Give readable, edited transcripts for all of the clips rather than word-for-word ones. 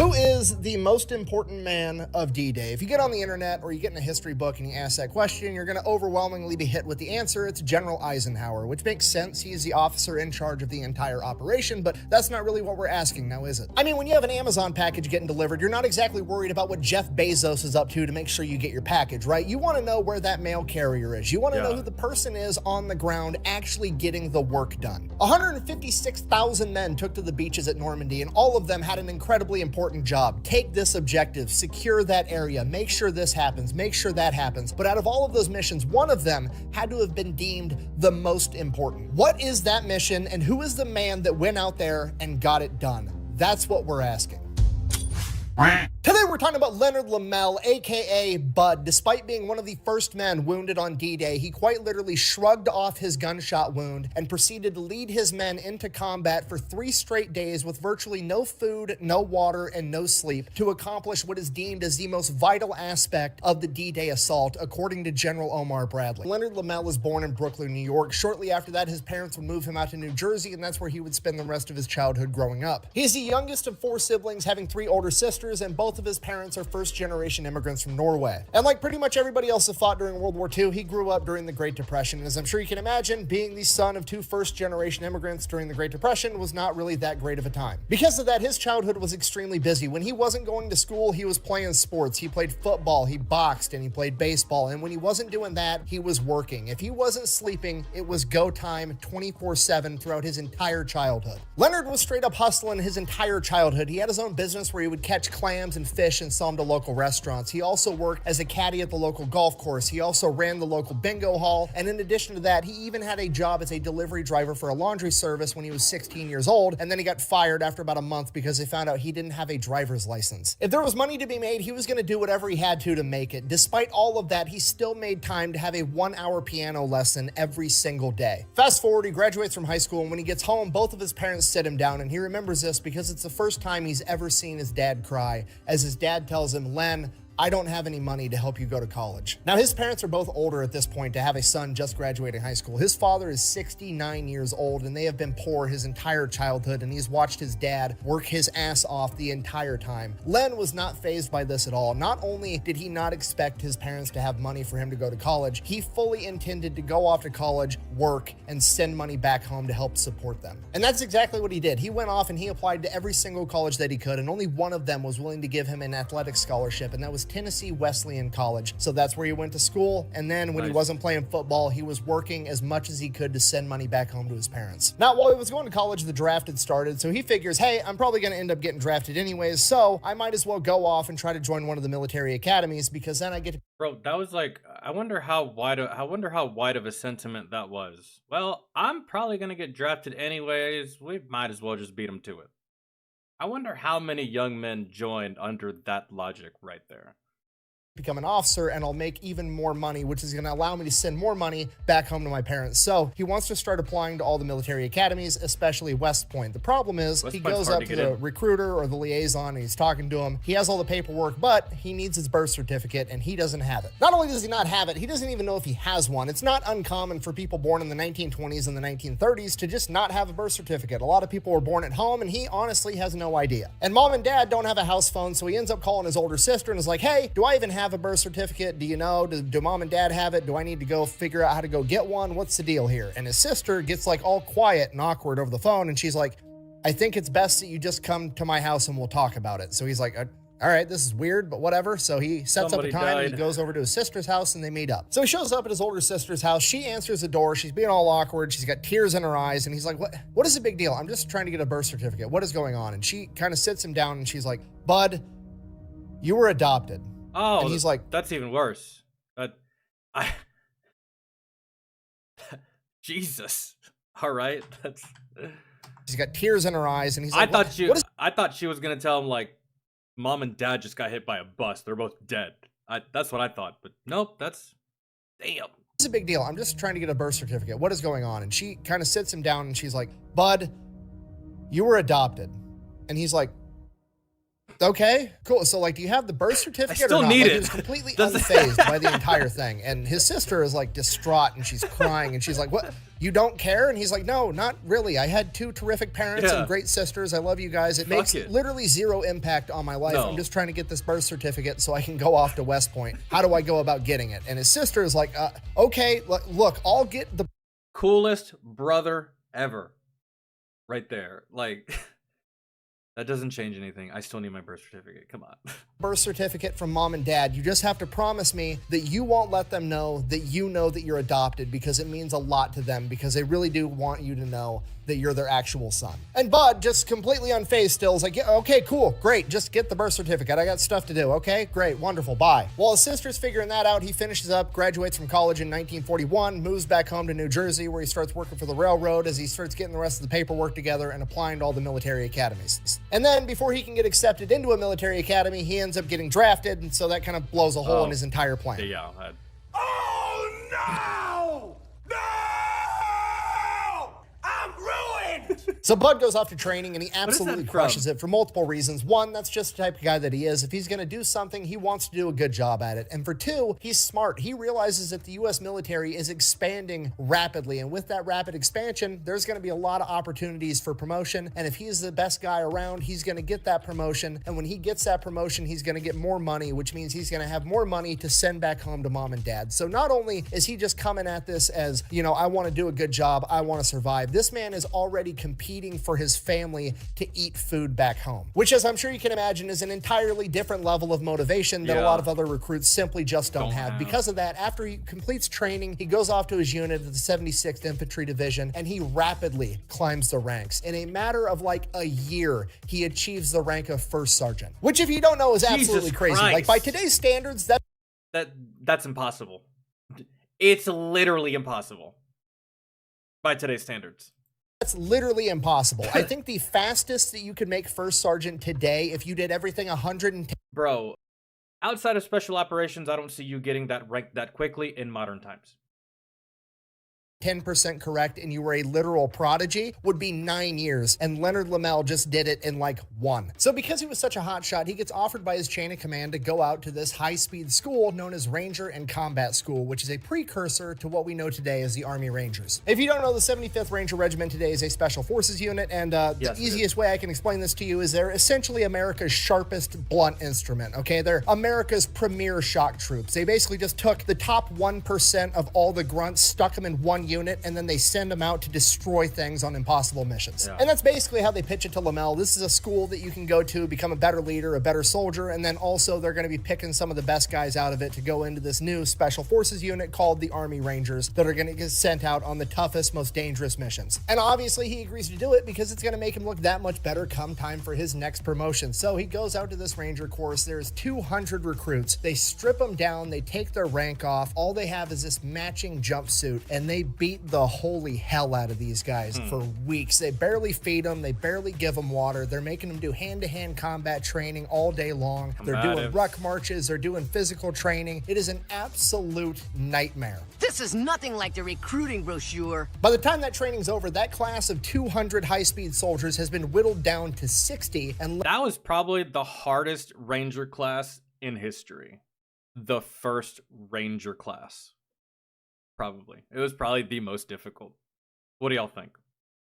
Who is the most important man of D-Day? If you get on the internet or you get in a history book and you ask that question, you're going to overwhelmingly be hit with the answer. It's General Eisenhower, which makes sense. He's the officer in charge of the entire operation, but that's not really what we're asking now, is it? I mean, when you have an Amazon package getting delivered, you're not exactly worried about what Jeff Bezos is up to make sure you get your package, right? You want to know where that mail carrier is. You want to know who the person is on the ground actually getting the work done. 156,000 men took to the beaches at Normandy, and all of them had an incredibly important job. Take this objective, secure that area, make sure this happens, make sure that happens. But out of all of those missions, one of them had to have been deemed the most important. What is that mission, and who is the man that went out there and got it done? That's what we're asking. Today we're talking about Leonard Lomell, aka Bud. Despite being one of the first men wounded on D-Day, he quite literally shrugged off his gunshot wound and proceeded to lead his men into combat for 3 straight days with virtually no food, no water, and no sleep to accomplish what is deemed as the most vital aspect of the D-Day assault, according to General Omar Bradley. Leonard Lomell was born in Brooklyn, New York. Shortly after that, his parents would move him out to New Jersey, and that's where he would spend the rest of his childhood growing up. He is the youngest of 4 siblings, having 3 older sisters, and both of his parents are first-generation immigrants from Norway. And like pretty much everybody else that fought during World War II, he grew up during the Great Depression. And as I'm sure you can imagine, being the son of 2 first-generation immigrants during the Great Depression was not really that great of a time. Because of that, his childhood was extremely busy. When he wasn't going to school, he was playing sports. He played football, he boxed, and he played baseball. And when he wasn't doing that, he was working. If he wasn't sleeping, it was go time 24/7 throughout his entire childhood. Leonard was straight up hustling his entire childhood. He had his own business where he would catch clams and fish and sell them to local restaurants. He also worked as a caddy at the local golf course. He also ran the local bingo hall. And in addition to that, he even had a job as a delivery driver for a laundry service when he was 16 years old. And then he got fired after about a month because they found out he didn't have a driver's license. If there was money to be made, he was going to do whatever he had to make it. Despite all of that, he still made time to have a 1-hour piano lesson every single day. Fast forward, he graduates from high school, and when he gets home, both of his parents sit him down, and he remembers this because it's the first time he's ever seen his dad cry, as his dad tells him, "Len, I don't have any money to help you go to college." Now, his parents are both older at this point to have a son just graduating high school. His father is 69 years old, and they have been poor his entire childhood, and he's watched his dad work his ass off the entire time. Len was not fazed by this at all. Not only did he not expect his parents to have money for him to go to college, he fully intended to go off to college, work, and send money back home to help support them. And that's exactly what he did. He went off and he applied to every single college that he could, and only one of them was willing to give him an athletic scholarship, and that was Tennessee Wesleyan College. So that's where he went to school, and then when he wasn't playing football, he was working as much as he could to send money back home to his parents. Now, while he was going to college, the draft had started, so he figures, hey, I'm probably going to end up getting drafted anyways, so I might as well go off and try to join one of the military academies, because then I get to... Bro, that was like, I wonder how wide of a sentiment that was. Well, I'm probably going to get drafted anyways. We might as well just beat him to it. I wonder how many young men joined under that logic right there. Become an officer, and I'll make even more money, which is going to allow me to send more money back home to my parents. So he wants to start applying to all the military academies, especially West Point. The problem is he goes up to the recruiter or the liaison and he's talking to him. He has all the paperwork, but he needs his birth certificate and he doesn't have it. Not only does he not have it, he doesn't even know if he has one. It's not uncommon for people born in the 1920s and the 1930s to just not have a birth certificate. A lot of people were born at home, and he honestly has no idea. And mom and dad don't have a house phone, so he ends up calling his older sister and is like, hey, do I even have a birth certificate? Do you know? Do mom and dad have it? Do I need to go figure out how to go get one? What's the deal here? And his sister gets like all quiet and awkward over the phone, and she's like, I think it's best that you just come to my house and we'll talk about it. So he's like, all right, this is weird, but whatever. So he sets up a time and he goes over to his sister's house and they meet up. So he shows up at his older sister's house. She answers the door. She's being all awkward. She's got tears in her eyes. And he's like, what is the big deal? I'm just trying to get a birth certificate. What is going on? And she kind of sits him down and she's like, Bud, you were adopted. Oh, and he's like, that's even worse. Jesus. All right. She's got tears in her eyes, and he's like, I thought she was gonna tell him like, mom and dad just got hit by a bus. They're both dead. That's what I thought, but nope. That's damn. It's a big deal. I'm just trying to get a birth certificate. What is going on? And she kind of sits him down, and she's like, Bud, you were adopted. And he's like, Okay, cool. So, like, do you have the birth certificate still or not? need Like, it. he was completely Does it- unfazed by the entire thing. And his sister is, like, distraught, and she's crying, and she's like, what? You don't care? And he's like, no, not really. I had 2 terrific parents Yeah. and great sisters. I love you guys. It makes literally 0 impact on my life. No. I'm just trying to get this birth certificate so I can go off to West Point. How do I go about getting it? And his sister is like, okay, look, I'll get the Coolest brother ever. Right there. Like, that doesn't change anything. I still need my birth certificate. Come on. birth certificate from mom and dad. You just have to promise me that you won't let them know that you know that you're adopted, because it means a lot to them, because they really do want you to know that you're their actual son. And Bud, just completely unfazed still, is like, yeah, okay, cool, great, just get the birth certificate. I got stuff to do. Okay, great, wonderful, bye. While his sister's figuring that out, he finishes up, graduates from college in 1941, moves back home to New Jersey, where he starts working for the railroad as he starts getting the rest of the paperwork together and applying to all the military academies. And then before he can get accepted into a military academy, he ends up getting drafted, and so that kind of blows a hole in his entire plan. Yeah. Oh no! No! I'm ruined! So Bud goes off to training, and he absolutely that crushes it for multiple reasons. 1, that's just the type of guy that he is. If he's going to do something, he wants to do a good job at it. And for 2, he's smart. He realizes that the U.S. military is expanding rapidly, and with that rapid expansion, there's going to be a lot of opportunities for promotion. And if he's the best guy around, he's going to get that promotion. And when he gets that promotion, he's going to get more money, which means he's going to have more money to send back home to mom and dad. So not only is he just coming at this as, you know, I want to do a good job, I want to survive, this man is already competing for his family to eat food back home, which, as I'm sure you can imagine, is an entirely different level of motivation that a lot of other recruits simply just don't have. Because of that, after he completes training, he goes off to his unit at the 76th Infantry Division, and he rapidly climbs the ranks. In a matter of like a year, he achieves the rank of first sergeant, which, if you don't know, is absolutely crazy. Christ. Like, by today's standards, That's impossible. It's literally impossible by today's standards. that's literally impossible. I think the fastest that you could make first sergeant today, if you did everything 110 Bro, outside of special operations, I don't see you getting that rank that quickly in modern times. 10% correct and you were a literal prodigy, would be 9 years, and Leonard Lomell just did it in like 1. So because he was such a hot shot, he gets offered by his chain of command to go out to this high-speed school known as Ranger and Combat School, which is a precursor to what we know today as the Army Rangers. If you don't know, the 75th Ranger Regiment today is a special forces unit, and the easiest way I can explain this to you is they're essentially America's sharpest blunt instrument, okay? They're America's premier shock troops. They basically just took the top 1% of all the grunts, stuck them in one unit, and then they send them out to destroy things on impossible missions. And that's basically how they pitch it to Lomell. This is a school that you can go to, become a better leader, a better soldier, and then also they're going to be picking some of the best guys out of it to go into this new special forces unit called the Army Rangers that are going to get sent out on the toughest, most dangerous missions. And obviously he agrees to do it because it's going to make him look that much better come time for his next promotion. So he goes out to this Ranger course. There's 200 recruits. They strip them down. They take their rank off. All they have is this matching jumpsuit, and they beat the holy hell out of these guys for weeks. They barely feed them. They barely give them water. They're making them do hand-to-hand combat training all day long. They're doing ruck marches. They're doing physical training. It is an absolute nightmare. This is nothing like the recruiting brochure. By the time that training's over, that class of 200 high-speed soldiers has been whittled down to 60, and That was probably the hardest Ranger class in history. The first Ranger class. Probably. It was probably the most difficult. What do y'all think?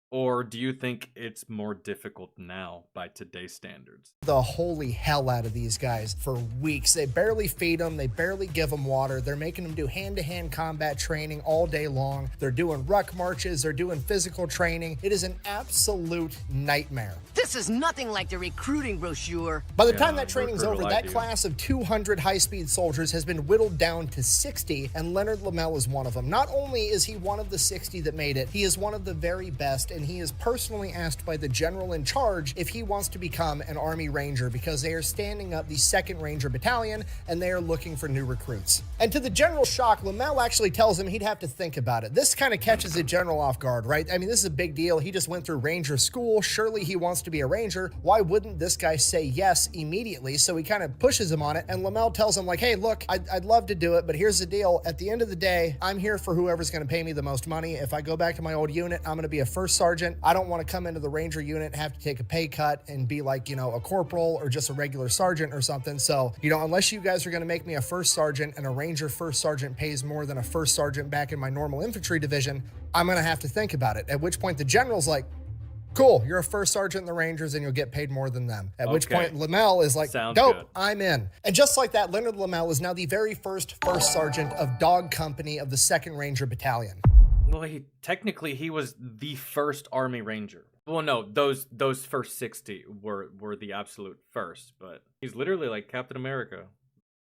Or do you think it's more difficult now by today's standards? the holy hell out of these guys for weeks. They barely feed them. They barely give them water. They're making them do hand-to-hand combat training all day long. They're doing ruck marches. They're doing physical training. It is an absolute nightmare. This is nothing like the recruiting brochure. By the time that training's recruiter over, lied that to you. class of 200 high-speed soldiers has been whittled down to 60, and Leonard Lomell is one of them. Not only is he one of the 60 that made it, he is one of the very best, and he is personally asked by the general in charge if he wants to become an Army Ranger because they are standing up the 2nd Ranger Battalion, and they are looking for new recruits. And to the general's shock, Lomell actually tells him he'd have to think about it. This kind of catches the general off guard, right? I mean, this is a big deal. He just went through Ranger school. Surely he wants to be a Ranger. Why wouldn't this guy say yes immediately? So he kind of pushes him on it, and Lomell tells him, like, hey, look, I'd love to do it, but here's the deal. At the end of the day, I'm here for whoever's going to pay me the most money. If I go back to my old unit, I'm going to be a first sergeant sergeant. I don't want to come into the Ranger unit, have to take a pay cut and be like, you know, a corporal or just a regular sergeant or something. So, you know, unless you guys are going to make me a first sergeant and a Ranger first sergeant pays more than a first sergeant back in my normal infantry division, I'm going to have to think about it. At which point the general's like, cool, you're a first sergeant in the Rangers and you'll get paid more than them. At which point Lomell is like, Sounds dope, good. I'm in. And just like that, Leonard Lomell is now the very first sergeant of Dog Company of the 2nd Ranger Battalion. Well, technically he was the first Army Ranger. Well, no, those first 60 were the absolute first, but he's literally like Captain America.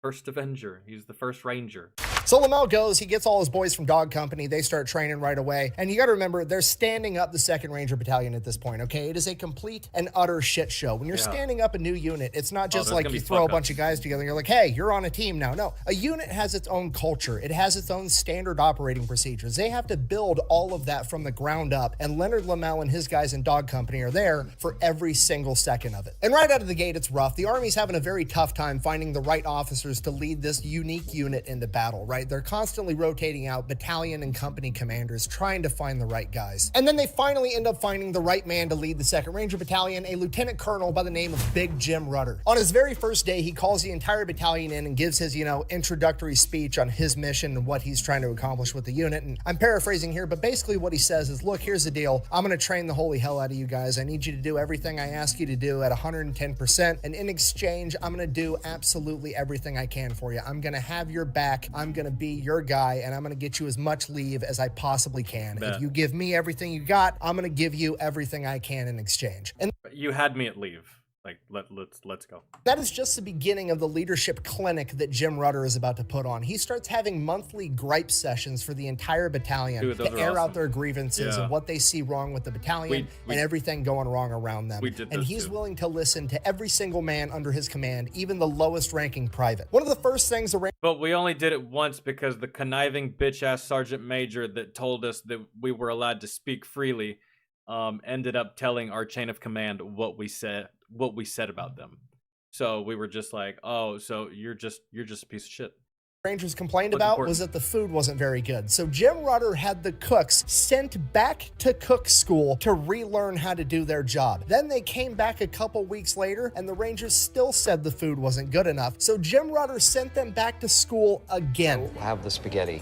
First Avenger. He's the first Ranger. So Lomell goes, he gets all his boys from Dog Company, they start training right away. And you gotta remember, they're standing up the 2nd Ranger Battalion at this point, okay? It is a complete and utter shit show. When you're standing up a new unit, it's not just like you throw a bunch of guys together and you're like, hey, you're on a team now. No, a unit has its own culture. It has its own standard operating procedures. They have to build all of that from the ground up. And Leonard Lomell and his guys in Dog Company are there for every single second of it. And right out of the gate, it's rough. The Army's having a very tough time finding the right officers to lead this unique unit into battle, right? They're constantly rotating out battalion and company commanders, trying to find the right guys. And then they finally end up finding the right man to lead the 2nd Ranger Battalion, a lieutenant colonel by the name of Big Jim Rutter. On his very first day, he calls the entire battalion in and gives his, you know, introductory speech on his mission and what he's trying to accomplish with the unit. And I'm paraphrasing here, but basically what he says is, look, here's the deal. I'm going to train the holy hell out of you guys. I need you to do everything I ask you to do at 110%. And in exchange, I'm going to do absolutely everything I can for you. I'm going to have your back. I'm going to be your guy, and I'm going to get you as much leave as I possibly can. If you give me everything you got, I'm going to give you everything I can in exchange. And you had me at leave. Like, let's go. That is just the beginning of the leadership clinic that Jim Rutter is about to put on. He starts having monthly gripe sessions for the entire battalion to air out their grievances and what they see wrong with the battalion and everything going wrong around them. And he's willing to listen to every single man under his command, even the lowest ranking private. One of the first things But we only did it once because the conniving bitch-ass sergeant major that told us that we were allowed to speak freely ended up telling our chain of command what we said about them. So we were just like, oh, so you're just a piece of shit. Rangers complained about was that the food wasn't very good. So Jim Rutter had the cooks sent back to cook school to relearn how to do their job. Then they came back a couple weeks later and the Rangers still said the food wasn't good enough. So Jim Rutter sent them back to school again. We'll have the spaghetti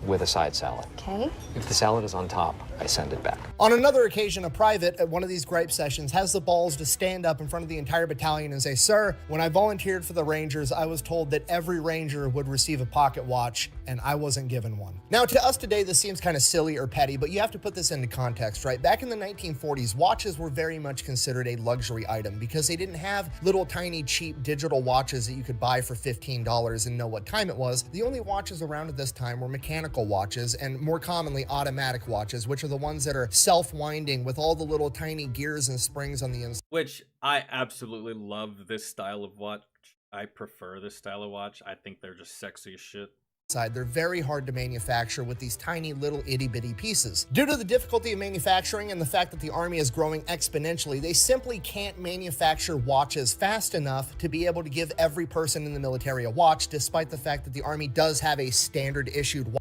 with a side salad. Okay. If the salad is on top, I send it back. On another occasion, a private at one of these gripe sessions has the balls to stand up in front of the entire battalion and say, sir, when I volunteered for the Rangers, I was told that every Ranger would receive a pocket watch, and I wasn't given one. Now, to us today, this seems kind of silly or petty, but you have to put this into context, right? Back in the 1940s, watches were very much considered a luxury item because they didn't have little tiny cheap digital watches that you could buy for $15 and know what time it was. The only watches around at this time were mechanical watches and more commonly automatic watches, which are the ones that are self-winding with all the little tiny gears and springs on the inside. Which I absolutely love this style of watch. I prefer this style of watch. I think they're just sexy as shit. They're very hard to manufacture with these tiny little itty-bitty pieces. Due to the difficulty of manufacturing and the fact that the Army is growing exponentially, they simply can't manufacture watches fast enough to be able to give every person in the military a watch, despite the fact that the Army does have a standard issued watch.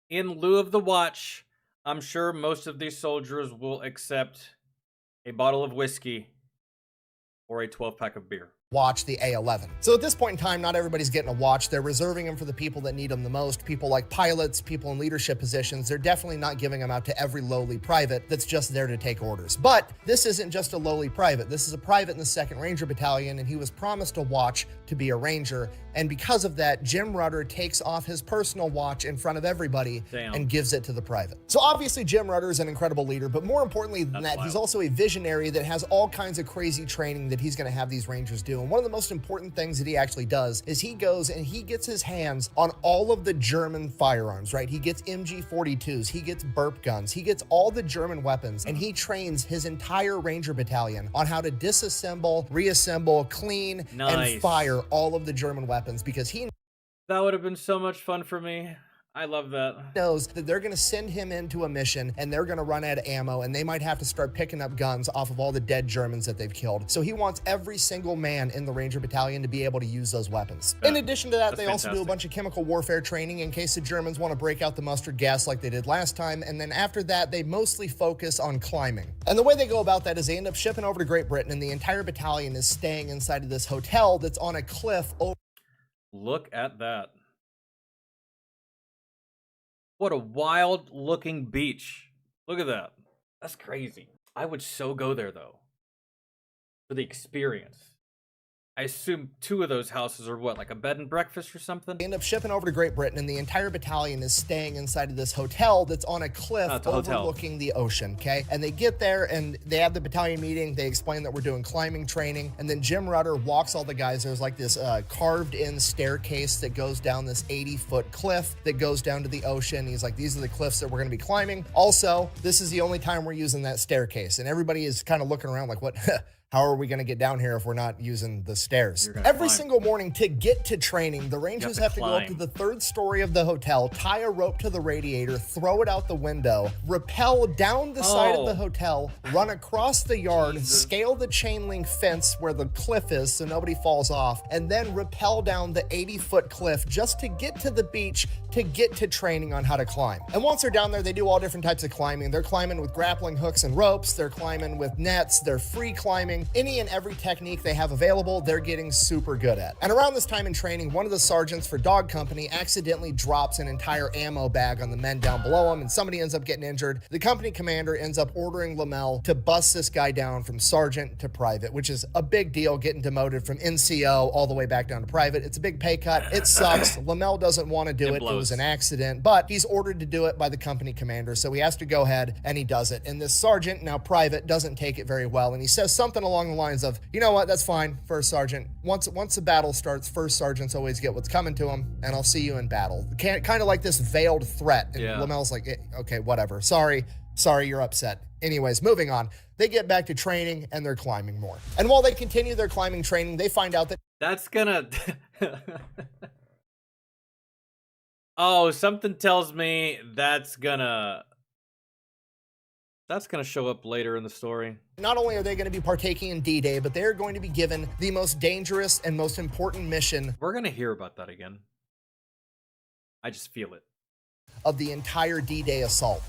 In lieu of the watch, I'm sure most of these soldiers will accept a bottle of whiskey or a 12-pack of beer. Watch, the A11. So at this point in time, not everybody's getting a watch. They're reserving them for the people that need them the most. People like pilots, people in leadership positions. They're definitely not giving them out to every lowly private that's just there to take orders. But this isn't just a lowly private. This is a private in the 2nd Ranger Battalion, and he was promised a watch to be a Ranger. And because of that, Jim Rutter takes off his personal watch in front of everybody and gives it to the private. So obviously Jim Rutter is an incredible leader, but more importantly than that, he's also a visionary that has all kinds of crazy training that he's going to have these Rangers do. And one of the most important things that he actually does is he goes and he gets his hands on all of the German firearms, right? He gets MG42s, he gets burp guns, he gets all the German weapons, and he trains his entire Ranger Battalion on how to disassemble, reassemble, clean, and fire all of the German weapons because he... That would have been so much fun for me. I love that. Knows that they're going to send him into a mission and they're going to run out of ammo and they might have to start picking up guns off of all the dead Germans that they've killed. So he wants every single man in the Ranger Battalion to be able to use those weapons. In addition to that, they also do a bunch of chemical warfare training in case the Germans want to break out the mustard gas like they did last time. And then after that, they mostly focus on climbing. And the way they go about that is they end up shipping over to Great Britain and the entire battalion is staying inside of this hotel that's on a cliff over. Look at that. What a wild looking beach. Look at that. That's crazy. I would so go there though. For the experience. I assume 2 of those houses are what, like a bed and breakfast or something? They end up shipping over to Great Britain and the entire battalion is staying inside of this hotel that's on a cliff overlooking the ocean, okay? And they get there and they have the battalion meeting. They explain that we're doing climbing training. And then Jim Rutter walks all the guys. There's like this carved in staircase that goes down this 80-foot cliff that goes down to the ocean. He's like, these are the cliffs that we're gonna be climbing. Also, this is the only time we're using that staircase. And everybody is kind of looking around like, what? How are we going to get down here if we're not using the stairs? Every single morning to get to training, the Rangers have to go up to the 3rd story of the hotel, tie a rope to the radiator, throw it out the window, rappel down the side of the hotel, run across the yard, scale the chain link fence where the cliff is so nobody falls off, and then rappel down the 80-foot cliff just to get to the beach to get to training on how to climb. And once they're down there, they do all different types of climbing. They're climbing with grappling hooks and ropes. They're climbing with nets. They're free climbing. Any and every technique they have available, they're getting super good at. And around this time in training, one of the sergeants for Dog Company accidentally drops an entire ammo bag on the men down below him, and somebody ends up getting injured. The company commander ends up ordering Lomell to bust this guy down from sergeant to private, which is a big deal, getting demoted from NCO all the way back down to private. It's a big pay cut. It sucks. Lomell doesn't want to do it. It was an accident, but he's ordered to do it by the company commander, so he has to go ahead and he does it. And this sergeant, now private, doesn't take it very well, and he says something along the lines of, you know what, that's fine, first sergeant. Once the battle starts, first sergeants always get what's coming to them, and I'll see you in battle. Kind of like this veiled threat. And Lomell's like, okay, whatever. Sorry, you're upset. Anyways, moving on. They get back to training and they're climbing more. And while they continue their climbing training, they find out that that's gonna oh, something tells me that's gonna show up later in the story. Not only are they going to be partaking in D-Day, but they're going to be given the most dangerous and most important mission. We're going to hear about that again. I just feel it. Of the entire D-Day assault.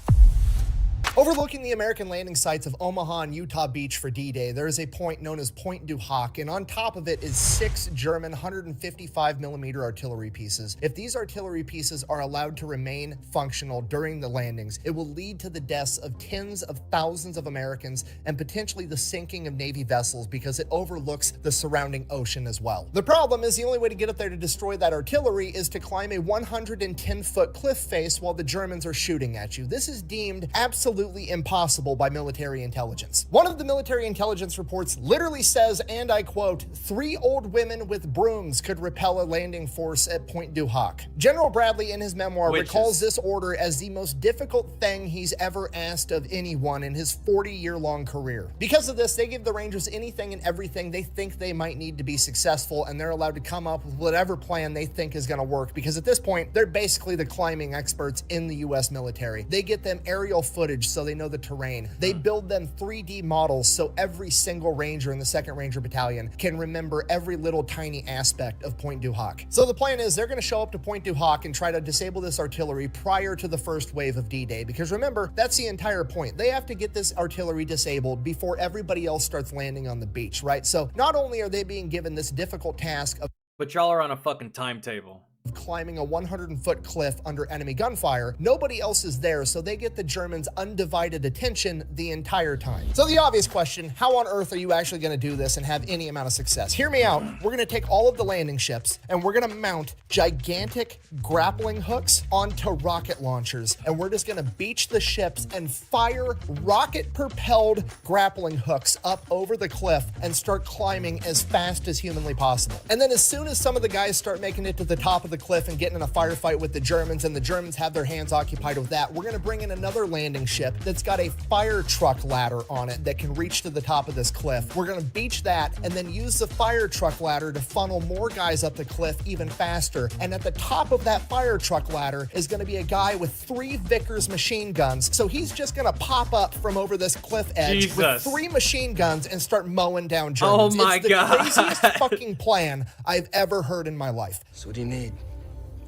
Overlooking the American landing sites of Omaha and Utah Beach for D-Day, there is a point known as Pointe du Hoc, and on top of it is 6 German 155mm artillery pieces. If these artillery pieces are allowed to remain functional during the landings, it will lead to the deaths of tens of thousands of Americans and potentially the sinking of Navy vessels because it overlooks the surrounding ocean as well. The problem is the only way to get up there to destroy that artillery is to climb a 110-foot cliff face while the Germans are shooting at you. This is deemed absolutely impossible by military intelligence. One of the military intelligence reports literally says, and I quote, 3 old women with brooms could repel a landing force at Pointe du Hoc. General Bradley in his memoir recalls this order as the most difficult thing he's ever asked of anyone in his 40-year-long career. Because of this, they give the Rangers anything and everything they think they might need to be successful, and they're allowed to come up with whatever plan they think is going to work, because at this point, they're basically the climbing experts in the U.S. military. They get them aerial footage so they know the terrain. They build them 3D models so every single Ranger in the 2nd Ranger Battalion can remember every little tiny aspect of Pointe du Hoc. So the plan is they're going to show up to Pointe du Hoc and try to disable this artillery prior to the first wave of D-Day, because remember, that's the entire point. They have to get this artillery disabled before everybody else starts landing on the beach, right? So not only are they being given this difficult task of but y'all are on a fucking timetable. Climbing a 100-foot cliff under enemy gunfire, nobody else is there, so they get the Germans' undivided attention the entire time. So the obvious question, how on earth are you actually going to do this and have any amount of success? Hear me out. We're going to take all of the landing ships and we're going to mount gigantic grappling hooks onto rocket launchers, and we're just going to beach the ships and fire rocket-propelled grappling hooks up over the cliff and start climbing as fast as humanly possible. And then as soon as some of the guys start making it to the top of the cliff and get in a firefight with the Germans, and the Germans have their hands occupied with that, we're gonna bring in another landing ship that's got a fire truck ladder on it that can reach to the top of this cliff. We're gonna beach that and then use the fire truck ladder to funnel more guys up the cliff even faster. And at the top of that fire truck ladder is gonna be a guy with 3 Vickers machine guns. So he's just gonna pop up from over this cliff edge with 3 machine guns and start mowing down Germans. Oh my God. It's the craziest fucking plan I've ever heard in my life. So what do you need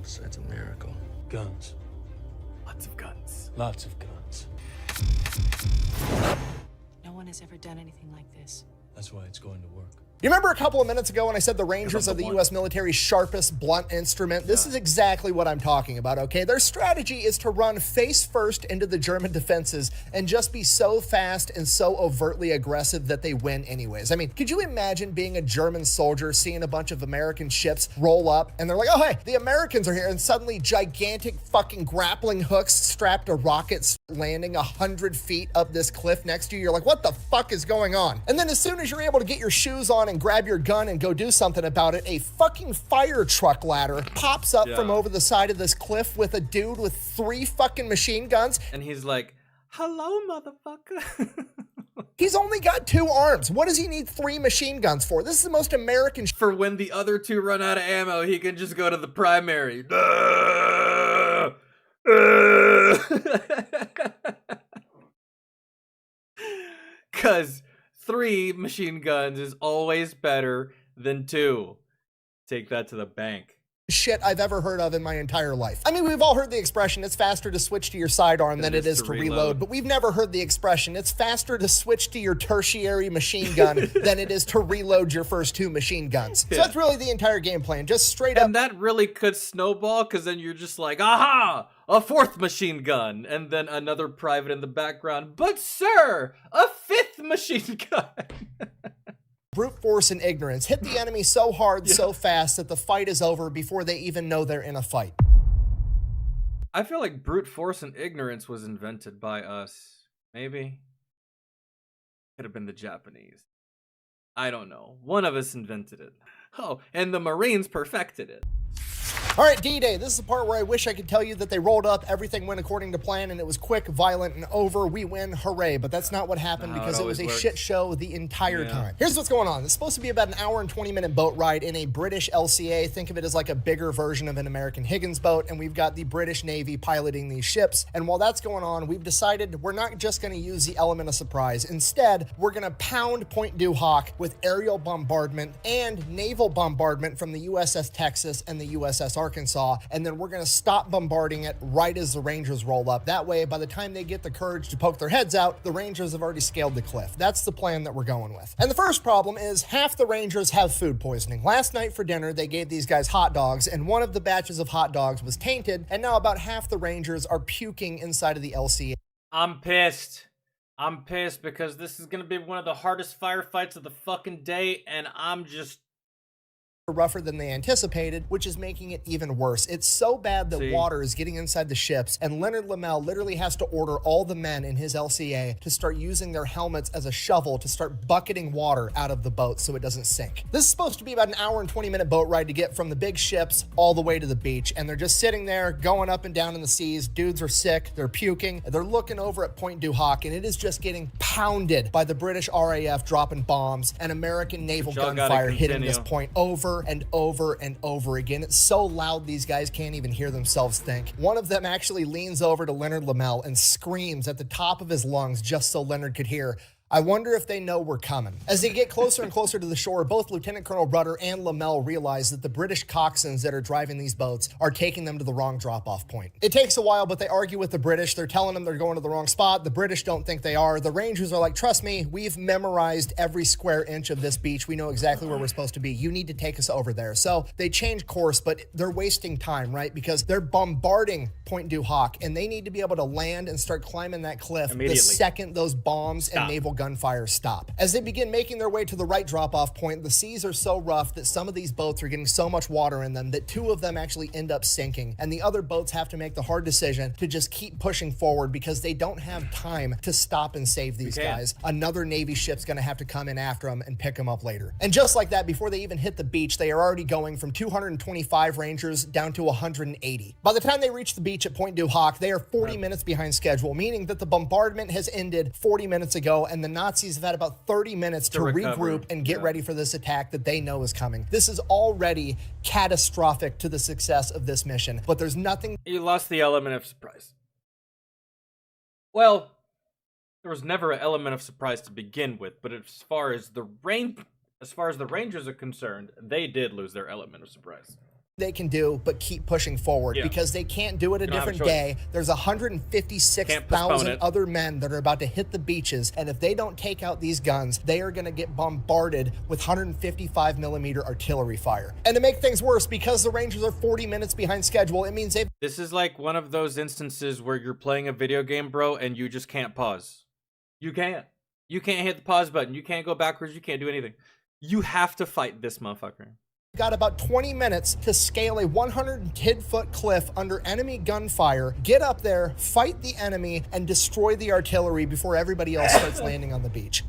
besides a miracle? Guns. Lots of guns. Lots of guns. No one has ever done anything like this. That's why it's going to work. You remember a couple of minutes ago when I said the Rangers are the U.S. military's sharpest blunt instrument? This is exactly what I'm talking about, okay? Their strategy is to run face first into the German defenses and just be so fast and so overtly aggressive that they win anyways. I mean, could you imagine being a German soldier, seeing a bunch of American ships roll up, and they're like, oh, hey, the Americans are here, and suddenly gigantic fucking grappling hooks strapped to rockets landing 100 feet up this cliff next to you? You're like, what the fuck is going on? And then as soon as you're able to get your shoes on and grab your gun and go do something about it, a fucking fire truck ladder pops up from over the side of this cliff with a dude with 3 fucking machine guns. And he's like, hello, motherfucker. He's only got 2 arms. What does he need 3 machine guns for? This is the most American For when the other 2 run out of ammo, he can just go to the primary. Because 3 machine guns is always better than 2. Take that to the bank. shit I've ever heard of in my entire life. I mean, we've all heard the expression, it's faster to switch to your sidearm than it is to reload, but we've never heard the expression, it's faster to switch to your tertiary machine gun than it is to reload your first 2 machine guns. So that's really the entire game plan, just straight up. And that really could snowball, because then you're just like, aha, a 4th machine gun, and then another private in the background, but sir, a 5th machine gun. Brute force and ignorance. Hit the enemy so hard, so fast that the fight is over before they even know they're in a fight. I feel like brute force and ignorance was invented by us. Maybe. Could have been the Japanese. I don't know. One of us invented it. Oh, and the Marines perfected it. All right, D-Day, this is the part where I wish I could tell you that they rolled up, everything went according to plan, and it was quick, violent, and over. We win, hooray. But that's not what happened because it was a shit show the entire time. Here's what's going on. It's supposed to be about an hour and 20-minute boat ride in a British LCA. Think of it as like a bigger version of an American Higgins boat, and we've got the British Navy piloting these ships. And while that's going on, we've decided we're not just going to use the element of surprise. Instead, we're going to pound Pointe du Hoc with aerial bombardment and naval bombardment from the USS Texas and the USS Arkansas, and then we're going to stop bombarding it right as the Rangers roll up. That way, by the time they get the courage to poke their heads out, the Rangers have already scaled the cliff. That's the plan that we're going with. And the first problem is half the Rangers have food poisoning. Last night for dinner, they gave these guys hot dogs, and one of the batches of hot dogs was tainted, and now about half the Rangers are puking inside of the LCA. I'm pissed. I'm pissed because this is going to be one of the hardest firefights of the fucking day, and I'm just rougher than they anticipated, which is making it even worse. It's so bad that water is getting inside the ships, and Leonard Lomell literally has to order all the men in his LCA to start using their helmets as a shovel to start bucketing water out of the boat so it doesn't sink. This is supposed to be about an hour and 20-minute boat ride to get from the big ships all the way to the beach, and they're just sitting there going up and down in the seas. Dudes are sick, they're puking, they're looking over at Pointe du Hoc, and it is just getting pounded by the British RAF dropping bombs and American naval gunfire hitting this point over and over and over again. It's so loud these guys can't even hear themselves think. One of them actually leans over to Leonard Lomell and screams at the top of his lungs just so Leonard could hear, "I wonder if they know we're coming." As they get closer and closer to the shore, both Lieutenant Colonel Rudder and Lomell realize that the British coxswains that are driving these boats are taking them to the wrong drop-off point. It takes a while, but they argue with the British. They're telling them they're going to the wrong spot. The British don't think they are. The Rangers are like, trust me, we've memorized every square inch of this beach. We know exactly where we're supposed to be. You need to take us over there. So they change course, but they're wasting time, right? Because they're bombarding Pointe du Hoc, and they need to be able to land and start climbing that cliff the second those bombs and naval gunfire stop. As they begin making their way to the right drop-off point, the seas are so rough that some of these boats are getting so much water in them that 2 of them actually end up sinking, and the other boats have to make the hard decision to just keep pushing forward because they don't have time to stop and save these guys. Another Navy ship's gonna have to come in after them and pick them up later. And just like that, before they even hit the beach, they are already going from 225 Rangers down to 180. By the time they reach the beach at Pointe du Hoc, they are 40 minutes behind schedule, meaning that the bombardment has ended 40 minutes ago, and the Nazis have had about 30 minutes to regroup and get ready for this attack that they know is coming. This is already catastrophic to the success of this mission, but there's nothing. You lost the element of surprise. Well, there was never an element of surprise to begin with, but as far as the Rangers are concerned, they did lose their element of surprise. They can do but keep pushing forward because they can't do it a different day. There's 156,000 other men that are about to hit the beaches, and if they don't take out these guns, they are going to get bombarded with 155 millimeter artillery fire. And to make things worse, because the Rangers are 40 minutes behind schedule, it means they've... This is like one of those instances where you're playing a video game, bro, and you just can't pause. You can't hit the pause button. You can't go backwards. You can't do anything. You have to fight this motherfucker. Got about 20 minutes to scale a 110-foot cliff under enemy gunfire, get up there, fight the enemy, and destroy the artillery before everybody else starts landing on the beach.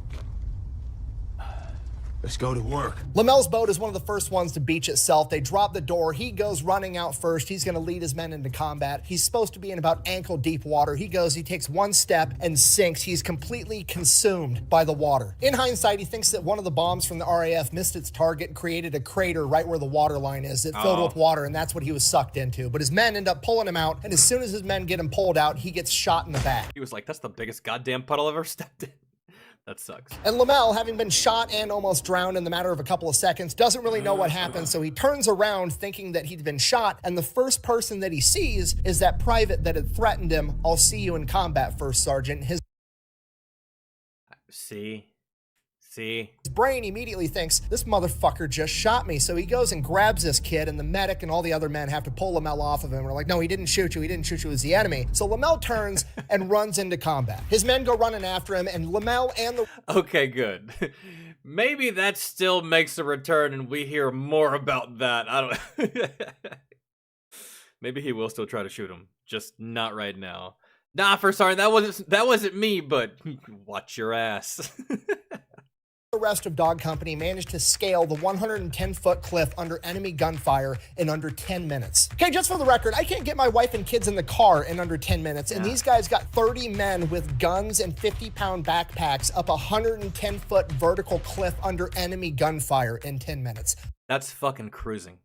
Let's go to work. Lomell's boat is one of the first ones to beach itself. They drop the door. He goes running out first. He's going to lead his men into combat. He's supposed to be in about ankle deep water. He takes one step and sinks. He's completely consumed by the water. In hindsight, he thinks that one of the bombs from the RAF missed its target and created a crater right where the water line is. It filled with water, and that's what he was sucked into. But his men end up pulling him out, and as soon as his men get him pulled out, he gets shot in the back. He was like, that's the biggest goddamn puddle I've ever stepped in. That sucks. And Lomell, having been shot and almost drowned in the matter of a couple of seconds, doesn't really know what happened, so he turns around thinking that he'd been shot, and the first person that he sees is that private that had threatened him. "I'll see you in combat, First Sergeant." His brain immediately thinks, this motherfucker just shot me. So he goes and grabs this kid, and the medic and all the other men have to pull Lomell off of him. We're like, no, he didn't shoot you. He didn't shoot you. It was the enemy. So Lomell turns and runs into combat. His men go running after him, and Lomell and the... Okay, good. Maybe that still makes a return and we hear more about that. I don't... Maybe he will still try to shoot him. Just not right now. Nah, First Sergeant, that wasn't me, but watch your ass. The rest of Dog Company managed to scale the 110-foot cliff under enemy gunfire in under 10 minutes. Okay, just for the record, I can't get my wife and kids in the car in under 10 minutes, and these guys got 30 men with guns and 50-pound backpacks up a 110-foot vertical cliff under enemy gunfire in 10 minutes. That's fucking cruising.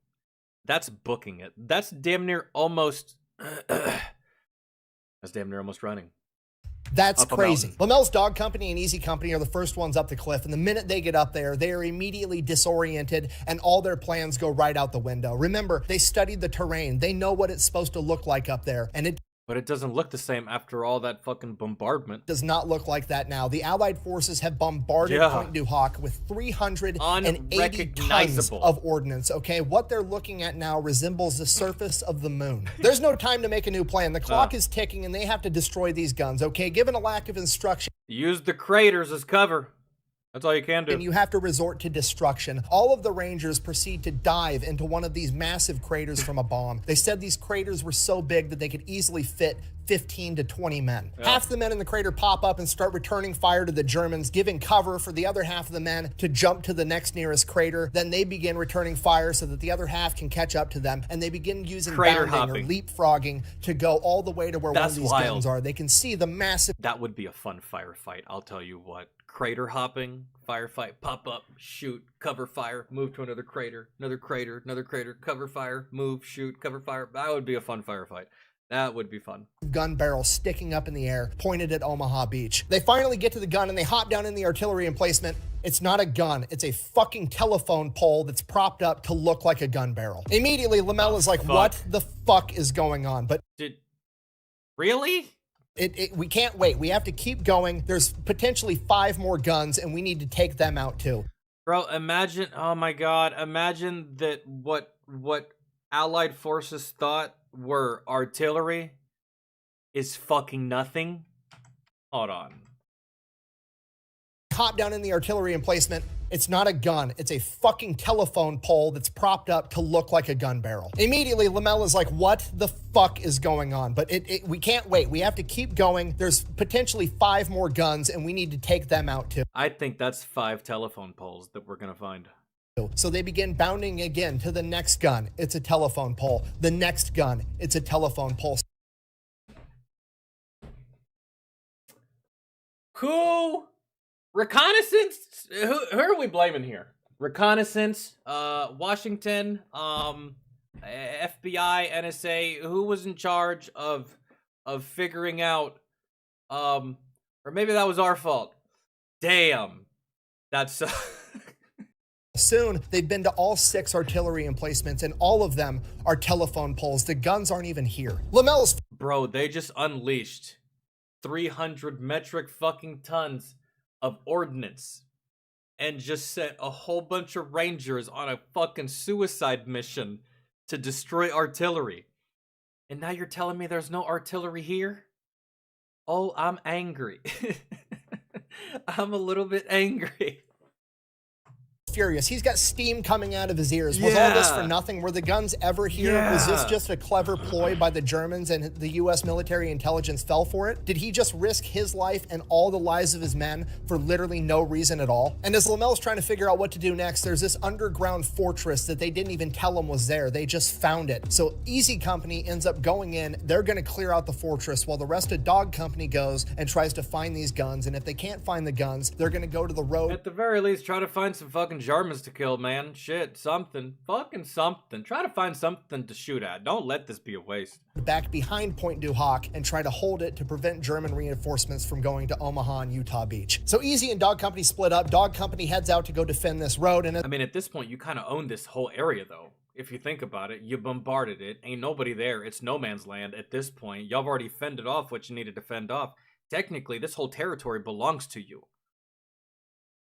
That's booking it. That's damn near almost... That's damn near almost running. That's crazy. Lomell's Dog Company and Easy Company are the first ones up the cliff, and the minute they get up there, they are immediately disoriented, and all their plans go right out the window. Remember, they studied the terrain. They know what it's supposed to look like up there, and but it doesn't look the same after all that fucking bombardment. Does not look like that now. The Allied forces have bombarded Pointe du Hoc with 380 tons of ordnance, okay? What they're looking at now resembles the surface of the moon. There's no time to make a new plan. The clock is ticking, and they have to destroy these guns, okay? Given a lack of instruction... Use the craters as cover. That's all you can do. And you have to resort to destruction. All of the Rangers proceed to dive into one of these massive craters from a bomb. They said these craters were so big that they could easily fit 15 to 20 men. Half the men in the crater pop up and start returning fire to the Germans, giving cover for the other half of the men to jump to the next nearest crater. Then they begin returning fire so that the other half can catch up to them, and they begin using bounding or leapfrogging to go all the way to where one of these guns are. They can see the massive... That would be a fun firefight, I'll tell you what. Crater hopping, firefight, pop up, shoot, cover fire, move to another crater, cover fire, move, shoot, cover fire. That would be a fun firefight. That would be fun. Gun barrel sticking up in the air, pointed at Omaha Beach. They finally get to the gun and they hop down in the artillery emplacement. It's not a gun. It's a fucking telephone pole that's propped up to look like a gun barrel. Immediately, Lomell is like, what the fuck is going on? But really? We can't wait. We have to keep going. There's potentially 5 more guns, and we need to take them out too. Bro, imagine, oh my god, imagine that what Allied forces thought were artillery is fucking nothing. Hold on. hop down in the artillery emplacement. It's not a gun. It's a fucking telephone pole that's propped up to look like a gun barrel. Immediately, Lomell is like, what the fuck is going on? But we can't wait. We have to keep going. There's potentially 5 more guns, and we need to take them out too. I think that's 5 telephone poles that we're gonna find. So they begin bounding again to the next gun. It's a telephone pole. The next gun. It's a telephone pole. Who? Reconnaissance? Who are we blaming here? Reconnaissance, Washington, FBI, NSA. Who was in charge of figuring out, or maybe that was our fault. Damn, that's. Soon, they've been to all 6 artillery emplacements, and all of them are telephone poles. The guns aren't even here. Lomell's. Bro, they just unleashed 300 metric fucking tons of ordnance and just sent a whole bunch of rangers on a fucking suicide mission to destroy artillery. And now you're telling me there's no artillery here? Oh, I'm angry. I'm a little bit angry. Furious. He's got steam coming out of his ears. Was all this for nothing? Were the guns ever here? Was this just a clever ploy by the Germans and the US military intelligence fell for it? Did he just risk his life and all the lives of his men for literally no reason at all? And as Lomell's trying to figure out what to do next, there's this underground fortress that they didn't even tell him was there. They just found it. So Easy Company ends up going in. They're going to clear out the fortress while the rest of Dog Company goes and tries to find these guns. And if they can't find the guns, they're going to go to the road. At the very least, try to find some fucking Germans to kill, man. Shit, something. Fucking something. Try to find something to shoot at. Don't let this be a waste. Back behind Pointe du Hoc and try to hold it to prevent German reinforcements from going to Omaha and Utah Beach. So Easy and Dog Company split up. Dog Company heads out to go defend this road. And I mean, at this point, you kind of own this whole area, though. If you think about it, you bombarded it. Ain't nobody there. It's no man's land at this point. Y'all have already fended off what you needed to fend off. Technically, this whole territory belongs to you.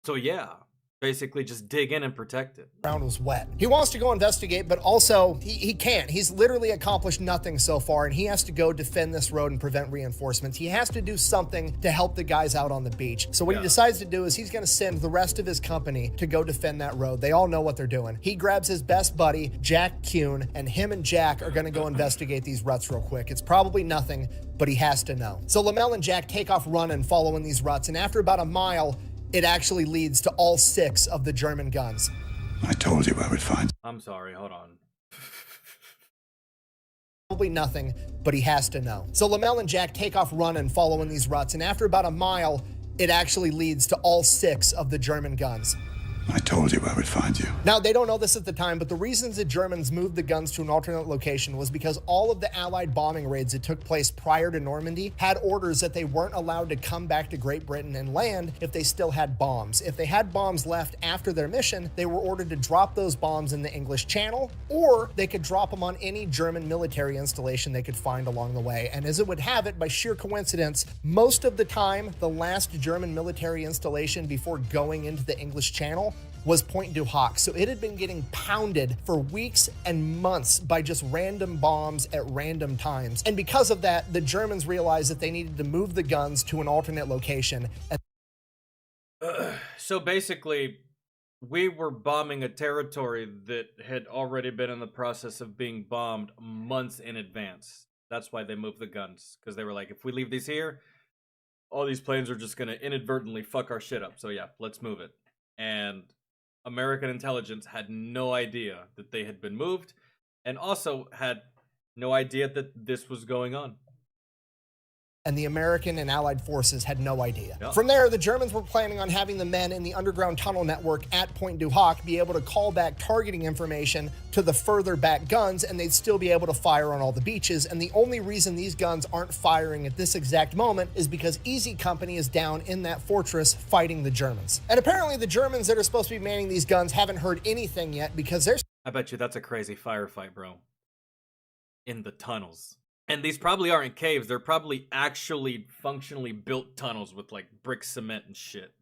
So yeah, basically just dig in and protect it. The ground was wet. He wants to go investigate, but also he can't. He's literally accomplished nothing so far, and he has to go defend this road and prevent reinforcements. He has to do something to help the guys out on the beach. So what he decides to do is he's going to send the rest of his company to go defend that road. They all know what they're doing. He grabs his best buddy, Jack Kuhn, and him and Jack are going to go investigate these ruts real quick. It's probably nothing, but he has to know. So Lomell and Jack take off running, following these ruts, and after about a mile, it actually leads to all 6 of the German guns. I told you I would find. I'm sorry, hold on. Probably nothing, but he has to know. So Lomell and Jack take off running, following these ruts, and after about a mile, it actually leads to all 6 of the German guns. I told you I would find you. Now, they don't know this at the time, but the reasons the Germans moved the guns to an alternate location was because all of the Allied bombing raids that took place prior to Normandy had orders that they weren't allowed to come back to Great Britain and land if they still had bombs. If they had bombs left after their mission, they were ordered to drop those bombs in the English Channel, or they could drop them on any German military installation they could find along the way. And as it would have it, by sheer coincidence, most of the time, the last German military installation before going into the English Channel was Pointe du Hoc. So it had been getting pounded for weeks and months by just random bombs at random times. And because of that, the Germans realized that they needed to move the guns to an alternate location. So basically, we were bombing a territory that had already been in the process of being bombed months in advance. That's why they moved the guns. Because they were like, if we leave these here, all these planes are just going to inadvertently fuck our shit up. So yeah, let's move it. And American intelligence had no idea that they had been moved, and also had no idea that this was going on. And the American and Allied forces had no idea. Yep. From there, the Germans were planning on having the men in the underground tunnel network at Pointe du Hoc be able to call back targeting information to the further back guns, and they'd still be able to fire on all the beaches. And the only reason these guns aren't firing at this exact moment is because Easy Company is down in that fortress fighting the Germans. And apparently the Germans that are supposed to be manning these guns haven't heard anything yet, because they're... I bet you that's a crazy firefight, bro. In the tunnels. And these probably aren't caves. They're probably actually functionally built tunnels with like brick cement and shit.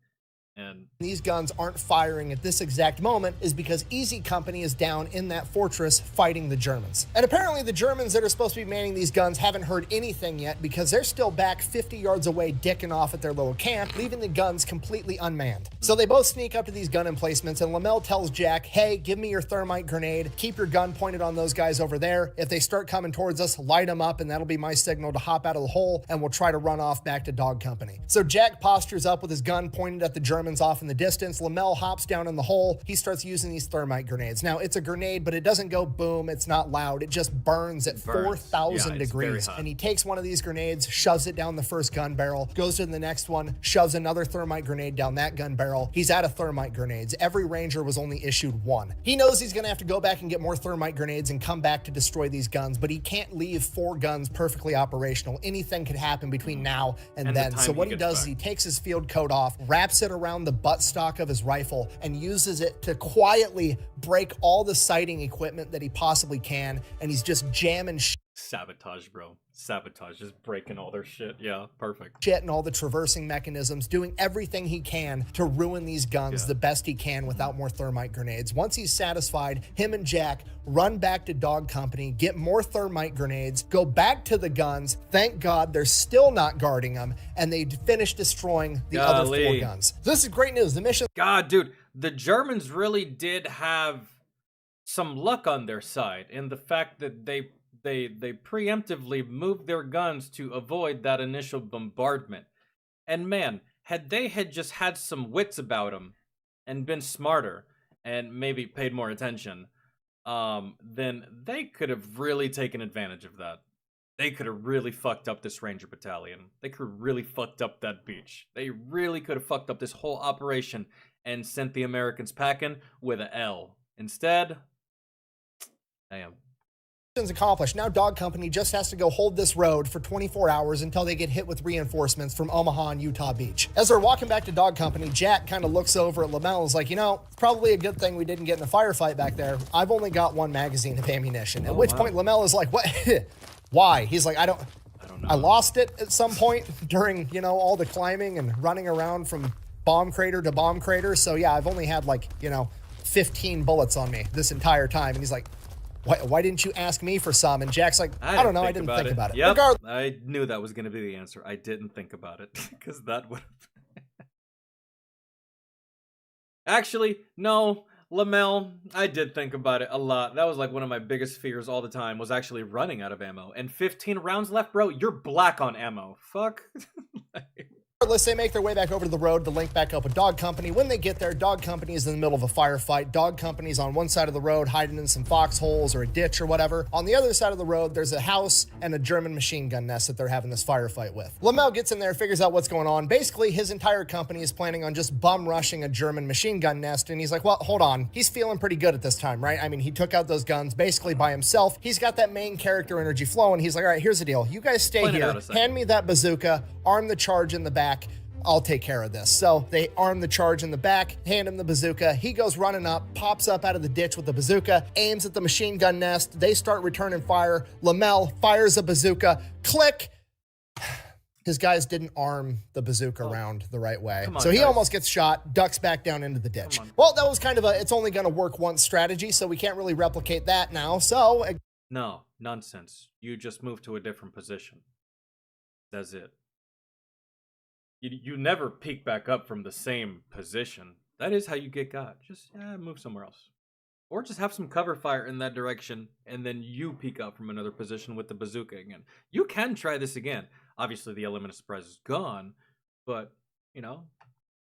And these guns aren't firing at this exact moment is because Easy Company is down in that fortress fighting the Germans. And apparently the Germans that are supposed to be manning these guns haven't heard anything yet because they're still back 50 yards away dicking off at their little camp, leaving the guns completely unmanned. So they both sneak up to these gun emplacements and Lomell tells Jack, hey, give me your thermite grenade, keep your gun pointed on those guys over there. If they start coming towards us, light them up and that'll be my signal to hop out of the hole and we'll try to run off back to Dog Company. So Jack postures up with his gun pointed at the Germans off in the distance. Lomell hops down in the hole. He starts using these thermite grenades. Now, it's a grenade, but it doesn't go boom. It's not loud. It just burns at 4,000 degrees. And he takes one of these grenades, shoves it down the first gun barrel, goes to the next one, shoves another thermite grenade down that gun barrel. He's out of thermite grenades. Every ranger was only issued one. He knows he's going to have to go back and get more thermite grenades and come back to destroy these guns, but he can't leave 4 guns perfectly operational. Anything could happen between now and then. So what he does is he takes his field coat off, wraps it around the buttstock of his rifle, and uses it to quietly break all the sighting equipment that he possibly can, and he's just jamming sabotage, bro. Sabotage, just breaking all their shit. Yeah, perfect. Shit and all the traversing mechanisms, doing everything he can to ruin these guns the best he can without more thermite grenades. Once he's satisfied, him and Jack run back to Dog Company, get more thermite grenades, go back to the guns. Thank God they're still not guarding them, and they finish destroying the other 4 guns. This is great news. The mission... God, dude, the Germans really did have some luck on their side in the fact that they preemptively moved their guns to avoid that initial bombardment. And man, had they just had some wits about them and been smarter and maybe paid more attention, then they could have really taken advantage of that. They could have really fucked up this Ranger Battalion. They could have really fucked up that beach. They really could have fucked up this whole operation and sent the Americans packing with a L. Instead, damn. Accomplished. Now Dog Company just has to go hold this road for 24 hours until they get hit with reinforcements from Omaha and Utah Beach. As they're walking back to Dog Company, Jack kind of looks over at Lomell and is like, you know, it's probably a good thing we didn't get in a firefight back there. I've only got 1 magazine of ammunition. At which point Lomell is like, what? Why? He's like, I don't know. I lost it at some point during, you know, all the climbing and running around from bomb crater to bomb crater. So yeah, I've only had like, you know, 15 bullets on me this entire time. And he's like, why didn't you ask me for some? And Jack's like, I don't know. I didn't think about it. Yep. I knew that was going to be the answer. I didn't think about it because that would have... Actually, no, Lomell, I did think about it a lot. That was like one of my biggest fears all the time, was actually running out of ammo. And 15 rounds left, bro. You're black on ammo. Fuck. Regardless, they make their way back over to the road to link back up with Dog Company. When they get there, Dog Company is in the middle of a firefight. Dog Company's on one side of the road, hiding in some foxholes or a ditch or whatever. On the other side of the road, there's a house and a German machine gun nest that they're having this firefight with. Lomell gets in there, figures out what's going on. Basically, his entire company is planning on just bum rushing a German machine gun nest, and he's like, well, hold on. He's feeling pretty good at this time, right? I mean, he took out those guns basically by himself. He's got that main character energy flowing. He's like, all right, here's the deal. You guys stay here, hand me that bazooka, arm the charge in the back. I'll take care of this. So they arm the charge in the back, hand him the bazooka. He goes running up, pops up out of the ditch with the bazooka, aims at the machine gun nest. They start returning fire. Lomell fires a bazooka. Click. His guys didn't arm the bazooka round the right way. So he almost gets shot, ducks back down into the ditch. Well, that was kind of it's only going to work once strategy, so we can't really replicate that now. So... No, nonsense. You just move to a different position. That's it. You never peek back up from the same position. That is how you get got. Just move somewhere else. Or just have some cover fire in that direction, and then you peek up from another position with the bazooka again. You can try this again. Obviously, the element of surprise is gone, but, you know...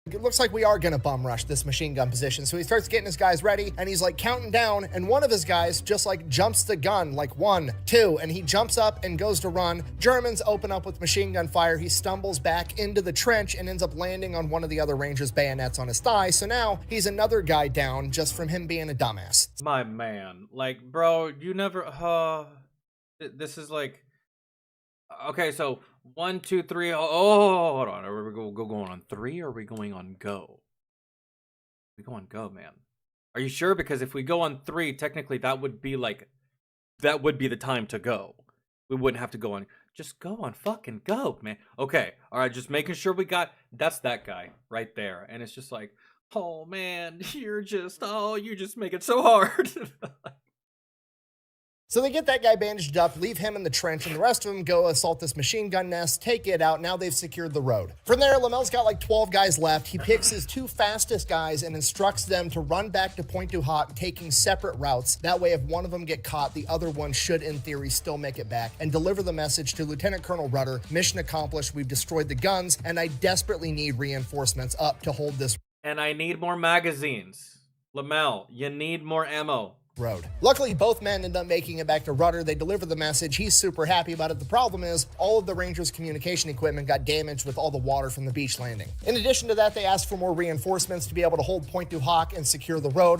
It looks like we are going to bum rush this machine gun position. So he starts getting his guys ready, and he's like counting down, and one of his guys just like jumps the gun, like 1, 2, and he jumps up and goes to run. Germans open up with machine gun fire. He stumbles back into the trench and ends up landing on one of the other Rangers' bayonets on his thigh. So now he's another guy down just from him being a dumbass. My man, like, bro, you never, this is like, okay, so 1, 2, 3. Oh, hold on. Are we going on 3 or are we going on go? We go on go, man. Are you sure? Because if we go on 3, technically that would be the time to go. We wouldn't have to go on. Just go on fucking go, man. Okay, all right, just making sure we got, that's that guy right there. And it's just like, oh man, you just make it so hard. So they get that guy bandaged up, leave him in the trench, and the rest of them go assault this machine gun nest, take it out. Now they've secured the road. From there, Lomell's got like 12 guys left. He picks his 2 fastest guys and instructs them to run back to Pointe du Hoc, taking separate routes. That way, if one of them get caught, the other one should, in theory, still make it back and deliver the message to Lieutenant Colonel Rudder. Mission accomplished. We've destroyed the guns, and I desperately need reinforcements up to hold this And I need more magazines. Lomell, you need more ammo. road. Luckily, both men end up making it back to Rudder. They deliver the message. He's super happy about it. The problem is all of the Rangers' communication equipment got damaged with all the water from the beach landing. In addition to that, they asked for more reinforcements to be able to hold Pointe du Hoc and secure the road.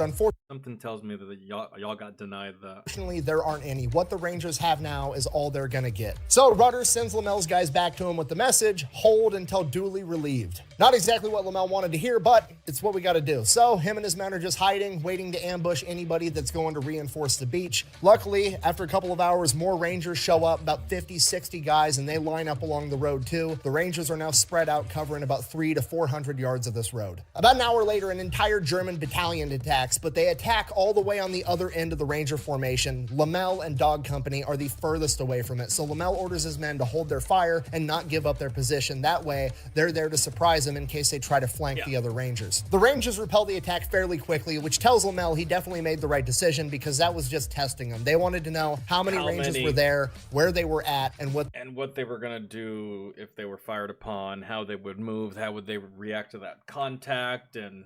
Something tells me that y'all got denied that. Unfortunately, there aren't any. What the Rangers have now is all they're gonna get. So Rudder sends Lomell's guys back to him with the message, hold until duly relieved. Not exactly what Lomell wanted to hear, but it's what we gotta do. So him and his men are just hiding, waiting to ambush anybody that's going to reinforce the beach. Luckily, after a couple of hours, more Rangers show up, about 50, 60 guys, and they line up along the road too. The Rangers are now spread out, covering about 300 to 400 yards of this road. About an hour later, an entire German battalion attacks, but they attack all the way on the other end of the Ranger formation. Lomell and Dog Company are the furthest away from it, so Lomell orders his men to hold their fire and not give up their position. That way, they're there to surprise them in case they try to flank the other Rangers. The Rangers repel the attack fairly quickly, which tells Lomell he definitely made the right decision because that was just testing them. They wanted to know how many Rangers were there, where they were at, and what they were gonna do if they were fired upon, how they would move, how would they react to that contact, and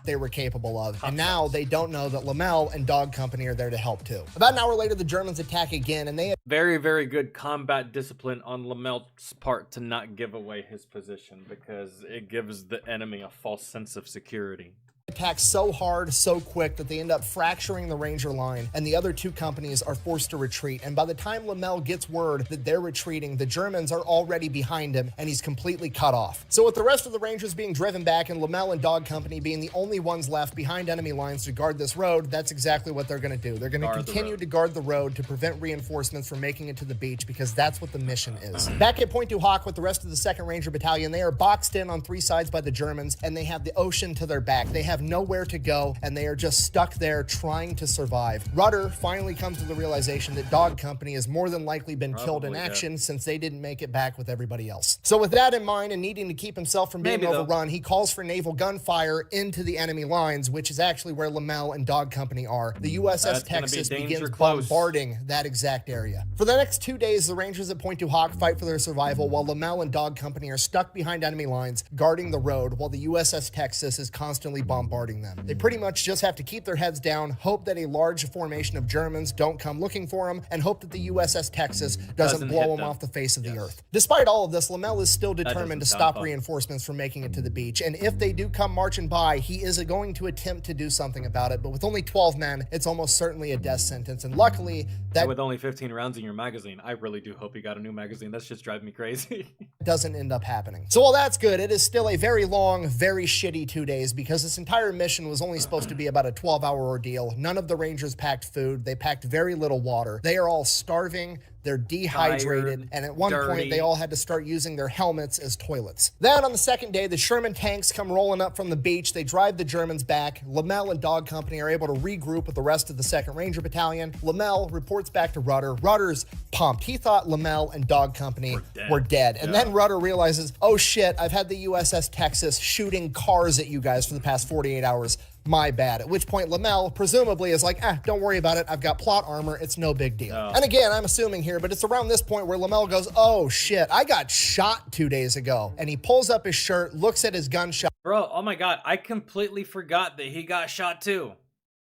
they were capable of. And now they don't know that Lomell and Dog Company are there to help too. About an hour later, the Germans attack again, and they very, very good combat discipline on Lomell's part to not give away his position because it gives the enemy a false sense of security. Attack so hard, so quick that they end up fracturing the Ranger line, and the other two companies are forced to retreat. And by the time Lomell gets word that they're retreating, the Germans are already behind him, and he's completely cut off. So with the rest of the Rangers being driven back and Lomell and Dog Company being the only ones left behind enemy lines to guard this road, that's exactly what they're going to do. They're going to continue to guard the road to prevent reinforcements from making it to the beach because that's what the mission is. Back at Pointe du Hoc with the rest of the 2nd Ranger Battalion, they are boxed in on 3 sides by the Germans, and they have the ocean to their back. They have nowhere to go, and they are just stuck there trying to survive. Rudder finally comes to the realization that Dog Company has more than likely been killed in action since they didn't make it back with everybody else. So with that in mind and needing to keep himself from being overrun, he calls for naval gunfire into the enemy lines, which is actually where Lomell and Dog Company are. The USS Texas begins bombarding that exact area. For the next 2 days, the Rangers at Pointe du Hoc fight for their survival while Lomell and Dog Company are stuck behind enemy lines, guarding the road while the USS Texas is constantly bombarding them. They pretty much just have to keep their heads down, hope that a large formation of Germans don't come looking for them, and hope that the USS Texas doesn't blow them off the face of the earth. Despite all of this, Lomell is still determined to stop reinforcements from making it to the beach, and if they do come marching by, he is going to attempt to do something about it, but with only 12 men, it's almost certainly a death sentence, and luckily, that with only 15 rounds in your magazine, I really do hope you got a new magazine. That's just driving me crazy. doesn't end up happening. So while that's good, it is still a very long, very shitty 2 days because this entire mission was only supposed to be about a 12-hour ordeal. None of the Rangers packed food. They packed very little water. They are all starving. They're dehydrated, and at one point, they all had to start using their helmets as toilets. Then on the 2nd day, the Sherman tanks come rolling up from the beach. They drive the Germans back. Lomell and Dog Company are able to regroup with the rest of the 2nd Ranger Battalion. Lomell reports back to Rudder. Rudder's pumped. He thought Lomell and Dog Company were dead. And then Rudder realizes, oh shit, I've had the USS Texas shooting cars at you guys for the past 48 hours. My bad. At which point Lomell presumably is like, don't worry about it. I've got plot armor. It's no big deal. And again, I'm assuming here, but it's around this point where Lomell goes, oh shit, I got shot 2 days ago. And he pulls up his shirt, looks at his gunshot. Bro, oh my God, I completely forgot that he got shot too.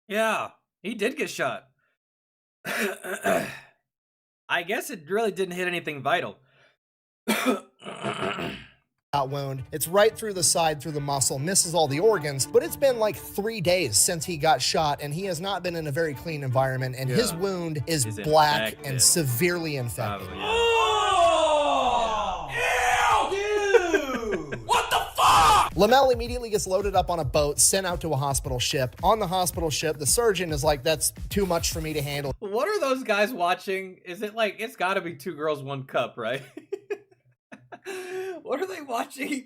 Yeah, he did get shot. I guess it really didn't hit anything vital. Wound. It's right through the side, through the muscle, misses all the organs, but it's been like 3 days since he got shot, and he has not been in a very clean environment, and his wound is black and severely infected. Lomell immediately gets loaded up on a boat, sent out to a hospital ship. On the hospital ship, the surgeon is like, that's too much for me to handle. What are those guys watching? Is it like, it's gotta be Two Girls, One Cup, right? What are they watching?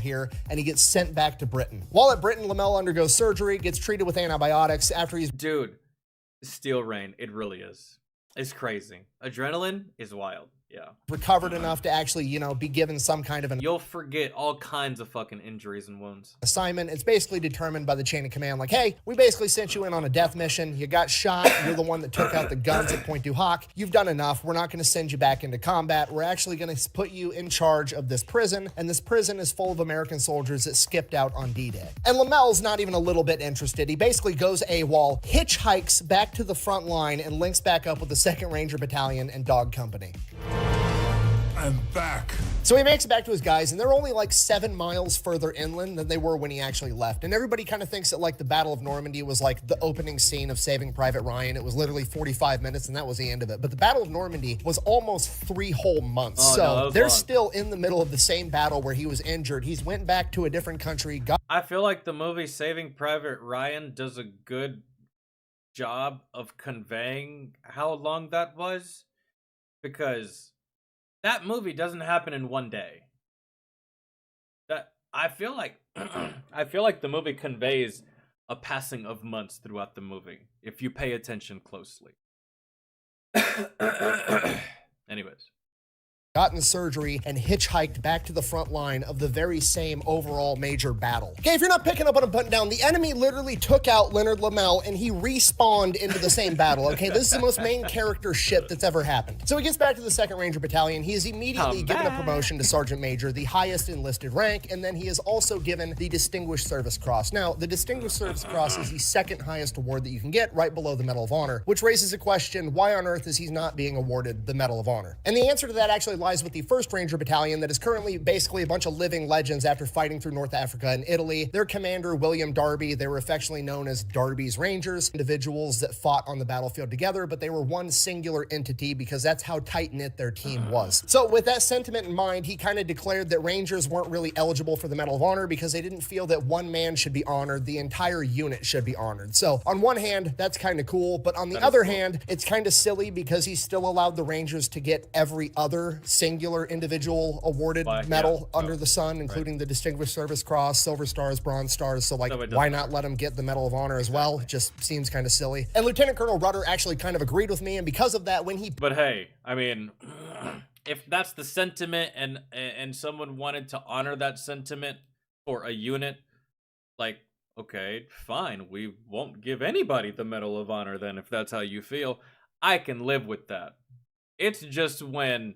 Here, and he gets sent back to Britain. While at Britain, Lomell undergoes surgery, gets treated with antibiotics after he's Dude, Steel Rain, it really is. It's crazy. Adrenaline is wild. Yeah. recovered enough to actually, you know, be given some kind of an You'll forget all kinds of fucking injuries and wounds. assignment. It's basically determined by the chain of command, like, hey, we basically sent you in on a death mission. You got shot. You're the one that took out the guns at Pointe du Hoc. You've done enough. We're not going to send you back into combat. We're actually going to put you in charge of this prison, and this prison is full of American soldiers that skipped out on D-Day. And Lomell's not even a little bit interested. He basically goes AWOL, hitchhikes back to the front line, and links back up with the 2nd Ranger Battalion and Dog Company. I'm back. So he makes it back to his guys, and they're only like 7 miles further inland than they were when he actually left. And everybody kind of thinks that like the Battle of Normandy was like the opening scene of Saving Private Ryan. It was literally 45 minutes, and that was the end of it. But the Battle of Normandy was almost 3 whole months. Oh, so no, that was they're long. still in the middle of the same battle where he was injured. He's went back to a different country, got I feel like the movie Saving Private Ryan does a good job of conveying how long that was, because that movie doesn't happen in one day. That I feel like I feel like the movie conveys a passing of months throughout the movie if you pay attention closely. Anyways. gotten surgery, and hitchhiked back to the front line of the very same overall major battle. Okay, if you're not picking up what I'm putting down, the enemy literally took out Leonard Lomell and he respawned into the same battle. Okay, this is the most main character shit that's ever happened. So he gets back to the 2nd Ranger Battalion. He is immediately given a promotion to Sergeant Major, the highest enlisted rank, and then he is also given the Distinguished Service Cross. Now, the Distinguished Service Cross is the 2nd highest award that you can get, right below the Medal of Honor, which raises a question, why on earth is he not being awarded the Medal of Honor? And the answer to that actually lies with the 1st Ranger Battalion that is currently basically a bunch of living legends after fighting through North Africa and Italy. Their commander, William Darby, they were affectionately known as Darby's Rangers, individuals that fought on the battlefield together, but they were one singular entity because that's how tight-knit their team was. So with that sentiment in mind, he kind of declared that Rangers weren't really eligible for the Medal of Honor because they didn't feel that one man should be honored, the entire unit should be honored. So on one hand, that's kind of cool, but on the other hand, it's kind of silly because he still allowed the Rangers to get every other singular individual awarded medal under the sun, including the Distinguished Service Cross, Silver Stars, Bronze Stars. So like, why not let him get the Medal of Honor as well? It just seems kind of silly. And Lieutenant Colonel Rudder actually kind of agreed with me, and because of that, when he... But hey, I mean, if that's the sentiment and someone wanted to honor that sentiment for a unit, like, okay, fine, we won't give anybody the Medal of Honor then if that's how you feel. I can live with that. It's just when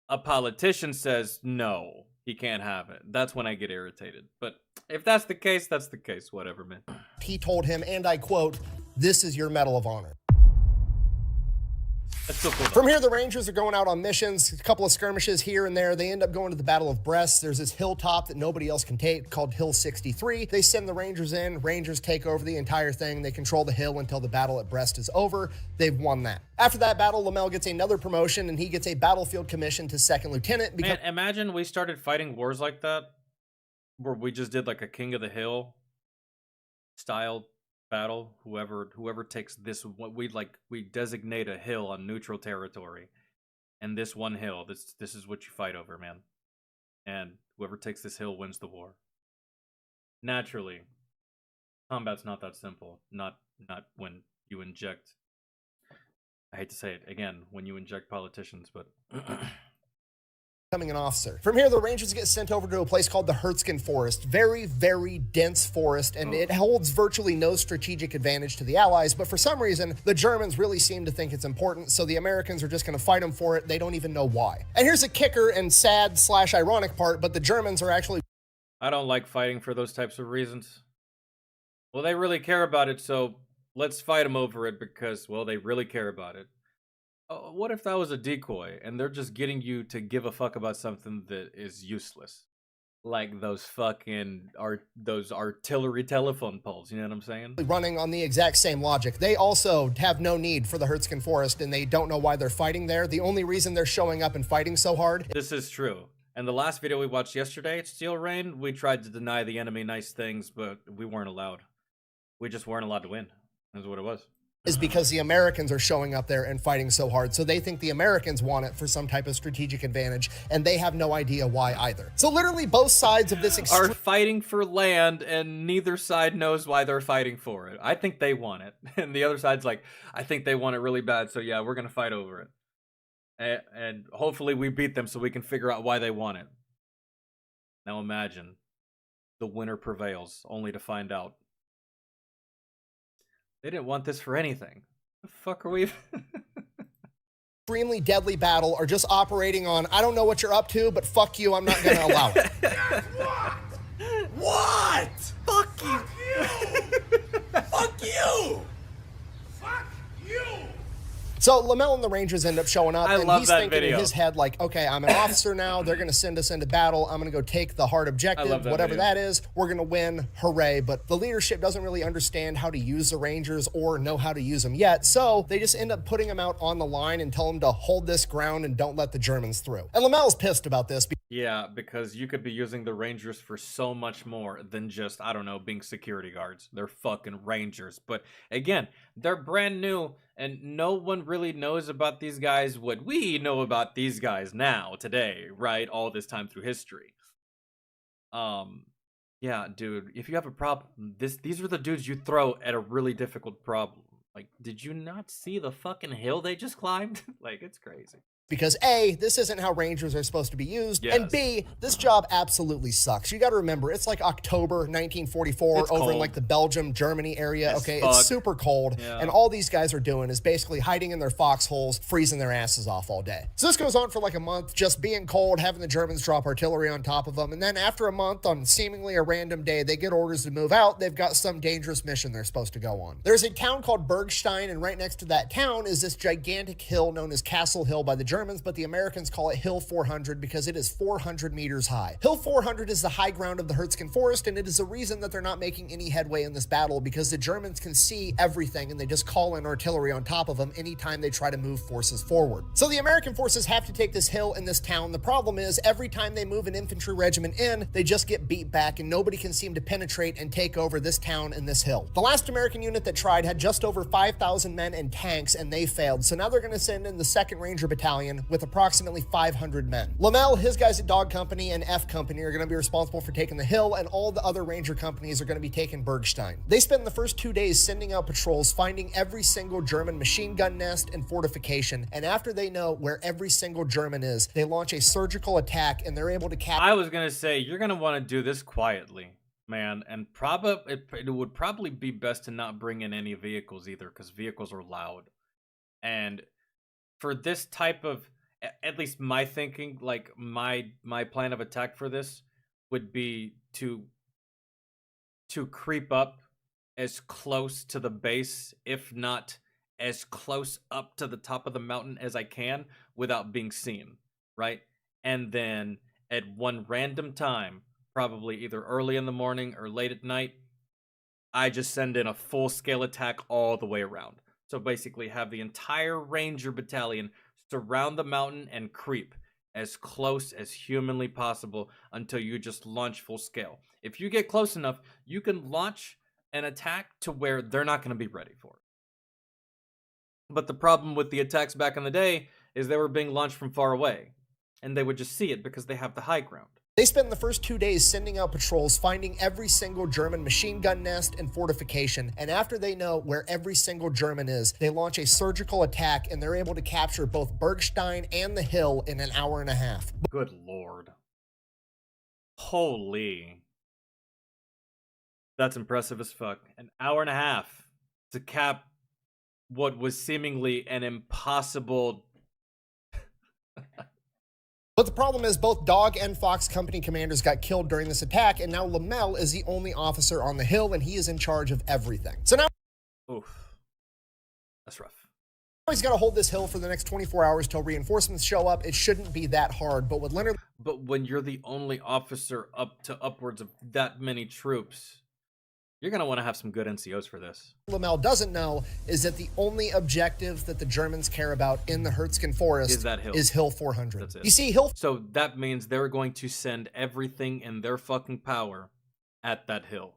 a politician says, no, he can't have it. That's when I get irritated. But if that's the case, that's the case. Whatever, man. He told him, and I quote, "This is your Medal of Honor." That's so cool. From here, the Rangers are going out on missions, a couple of skirmishes here and there. They end up going to the Battle of Brest. There's this hilltop that nobody else can take called Hill 63. They send the Rangers in. Rangers take over the entire thing. They control the hill until the battle at Brest is over. They've won that. After that battle, Lomell gets another promotion, and he gets a battlefield commission to 2nd Lieutenant. Man, imagine we started fighting wars like that, where we just did like a King of the Hill style battle. Whoever takes this, what we designate a hill on neutral territory, and this one hill, this is what you fight over, man. And whoever takes this hill wins the war. Naturally, combat's not that simple. Not when you inject, I hate to say it again, when you inject politicians, but Becoming an officer. From here, the Rangers get sent over to a place called the Hurtgen Forest. Very, very dense forest, and it holds virtually no strategic advantage to the Allies, but for some reason, the Germans really seem to think it's important, so the Americans are just going to fight them for it. They don't even know why. And here's a kicker and sad/ironic part, but the Germans are actually... I don't like fighting for those types of reasons. Well, they really care about it, so let's fight them over it because, well, they really care about it. What if that was a decoy and they're just getting you to give a fuck about something that is useless? Like those fucking those artillery telephone poles, you know what I'm saying? Running on the exact same logic. They also have no need for the Hurtgen Forest, and they don't know why they're fighting there. The only reason they're showing up and fighting so hard... This is true. And the last video we watched yesterday, Steel Rain, we tried to deny the enemy nice things, but we weren't allowed. We just weren't allowed to win. That's what it was. is because the Americans are showing up there and fighting so hard. So they think the Americans want it for some type of strategic advantage, and they have no idea why either. So literally both sides of this are fighting for land, and neither side knows why they're fighting for it. I think they want it. And the other side's like, I think they want it really bad, so yeah, we're going to fight over it. And hopefully we beat them so we can figure out why they want it. Now imagine the winner prevails, only to find out they didn't want this for anything. The fuck are we? extremely deadly battle are just operating on, I don't know what you're up to, but fuck you, I'm not going to allow it. What? Fuck you! Fuck you! Fuck you! So Lomell and the Rangers end up showing up, and love he's that thinking video. in his head, like, okay, I'm an officer now. They're going to send us into battle. I'm going to go take the hard objective, whatever video. that is. We're going to win. Hooray. But the leadership doesn't really understand how to use the Rangers or know how to use them yet. So they just end up putting them out on the line and tell them to hold this ground and don't let the Germans through. And Lomell's pissed about this. Yeah, because you could be using the Rangers for so much more than just, I don't know, being security guards. They're fucking Rangers. But again, they're brand new, and no one really knows about these guys what we know about these guys now, today, right? All this time through history. Yeah, dude, if you have a problem, these are the dudes you throw at a really difficult problem. Like, did you not see the fucking hill they just climbed? Like, it's crazy. Because A, this isn't how Rangers are supposed to be used, Yes. and B, this job absolutely sucks. You got to remember, it's like October 1944 It's over in cold. like the Belgium, Germany area, As okay? fuck. It's super cold, Yeah. and all these guys are doing is basically hiding in their foxholes, freezing their asses off all day. So this goes on for like a month, just being cold, having the Germans drop artillery on top of them, and then after a month, on seemingly a random day, they get orders to move out. They've got some dangerous mission they're supposed to go on. There's a town called Bergstein, and right next to that town is this gigantic hill known as Castle Hill by the Germans, but the Americans call it Hill 400 because it is 400 meters high. Hill 400 is the high ground of the Hurtgen Forest, and it is the reason that they're not making any headway in this battle because the Germans can see everything and they just call in artillery on top of them anytime they try to move forces forward. So the American forces have to take this hill in this town. The problem is every time they move an infantry regiment in, they just get beat back and nobody can seem to penetrate and take over this town and this hill. The last American unit that tried had just over 5,000 men and tanks, and they failed. So now they're going to send in the 2nd Ranger Battalion with approximately 500 men. Lomell, his guys at Dog Company and F Company are going to be responsible for taking the hill, and all the other Ranger companies are going to be taking Bergstein. They spend the first 2 days sending out patrols, finding every single German machine gun nest and fortification, and after they know where every single German is, they launch a surgical attack, and they're able to capture. I was gonna say, you're gonna want to do this quietly, man, and it would probably be best to not bring in any vehicles either, because vehicles are loud. And for this type of, at least my thinking, like my plan of attack for this would be to creep up as close to the base, if not as close up to the top of the mountain as I can without being seen, right? And then at one random time, probably either early in the morning or late at night, I just send in a full-scale attack all the way around. So basically have the entire Ranger Battalion surround the mountain and creep as close as humanly possible until you just launch full scale. If you get close enough, you can launch an attack to where they're not going to be ready for it. But the problem with the attacks back in the day is they were being launched from far away, and they would just see it because they have the high ground. They spend the first 2 days sending out patrols, finding every single German machine gun nest and fortification, and after they know where every single German is, they launch a surgical attack, and they're able to capture both Bergstein and the hill in an hour and a half. Good lord. Holy. That's impressive as fuck. An hour and a half to cap what was seemingly an impossible... But the problem is both Dog and Fox Company commanders got killed during this attack, and now Lomell is the only officer on the hill, and he is in charge of everything. So now Oof. That's rough. he's got to hold this hill for the next 24 hours till reinforcements show up. It shouldn't be that hard, but with Leonard But when you're the only officer up to upwards of that many troops, you're going to want to have some good NCOs for this. Lomell doesn't know is that the only objective that the Germans care about in the Hurtgen Forest Is that hill. is Hill 400. That's it. You see, Hill So that means they're going to send everything in their fucking power at that hill.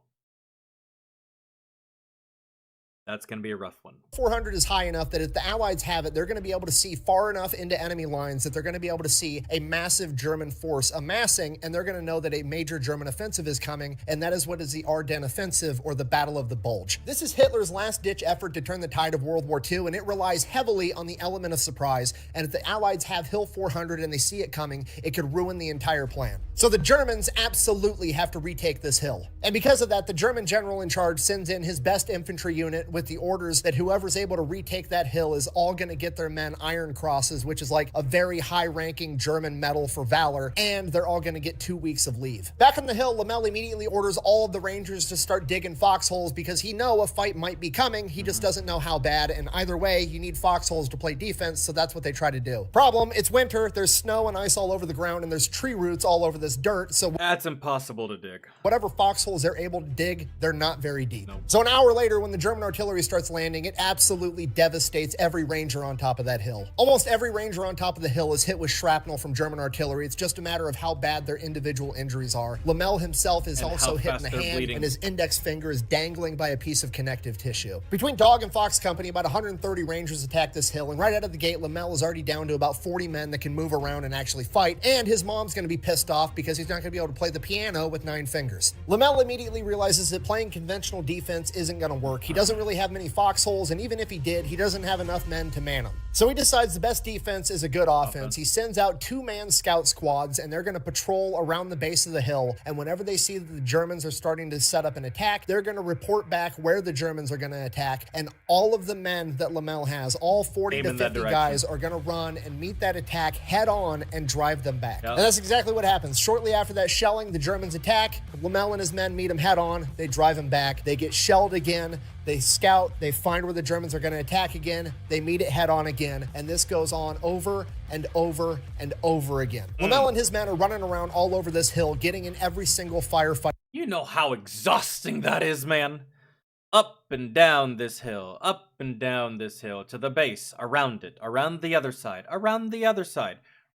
That's going to be a rough one. 400 is high enough that if the Allies have it, they're going to be able to see far enough into enemy lines that they're going to be able to see a massive German force amassing, and they're going to know that a major German offensive is coming, and that is what is the Ardennes Offensive, or the Battle of the Bulge. This is Hitler's last-ditch effort to turn the tide of World War II, and it relies heavily on the element of surprise, and if the Allies have Hill 400 and they see it coming, it could ruin the entire plan. So the Germans absolutely have to retake this hill. And because of that, the German general in charge sends in his best infantry unit with the orders that whoever's able to retake that hill is all going to get their men Iron Crosses, which is like a very high-ranking German medal for valor, and they're all going to get 2 weeks of leave. Back on the hill, Lomell immediately orders all of the Rangers to start digging foxholes because he knows a fight might be coming, he just doesn't know how bad, and either way, you need foxholes to play defense, so that's what they try to do. Problem, it's winter, there's snow and ice all over the ground, and there's tree roots all over this dirt, so That's impossible to dig. whatever foxholes they're able to dig, they're not very deep. Nope. So an hour later, when the German artillery starts landing, it absolutely devastates every Ranger on top of that hill. Almost every Ranger on top of the hill is hit with shrapnel from German artillery. It's just a matter of how bad their individual injuries are. Lomell himself is And also how hit in fast the they're hand, bleeding. and his index finger is dangling by a piece of connective tissue. Between Dog and Fox Company, about 130 Rangers attack this hill, and right out of the gate, Lomell is already down to about 40 men that can move around and actually fight, and his mom's going to be pissed off because he's not going to be able to play the piano with 9 fingers. Lomell immediately realizes that playing conventional defense isn't going to work. He doesn't really have many foxholes, and even if he did, he doesn't have enough men to man them. So he decides the best defense is a good offense. He sends out 2-man scout squads, and they're going to patrol around the base of the hill, and whenever they see that the Germans are starting to set up an attack, they're going to report back where the Germans are going to attack, and all of the men that Lomell has, all 40 Aim to in that 50 direction. guys, are going to run and meet that attack head on and drive them back. Yep. And that's exactly what happens. Shortly after that shelling, the Germans attack. Lomell and his men meet them head on. They drive them back. They get shelled again. They scout, they find where the Germans are going to attack again, they meet it head on again, and this goes on over and over and over again. Lomell and his men are running around all over this hill, getting in every single firefight. You know how exhausting that is, man. Up and down this hill, up and down this hill, to the base, around it, around the other side,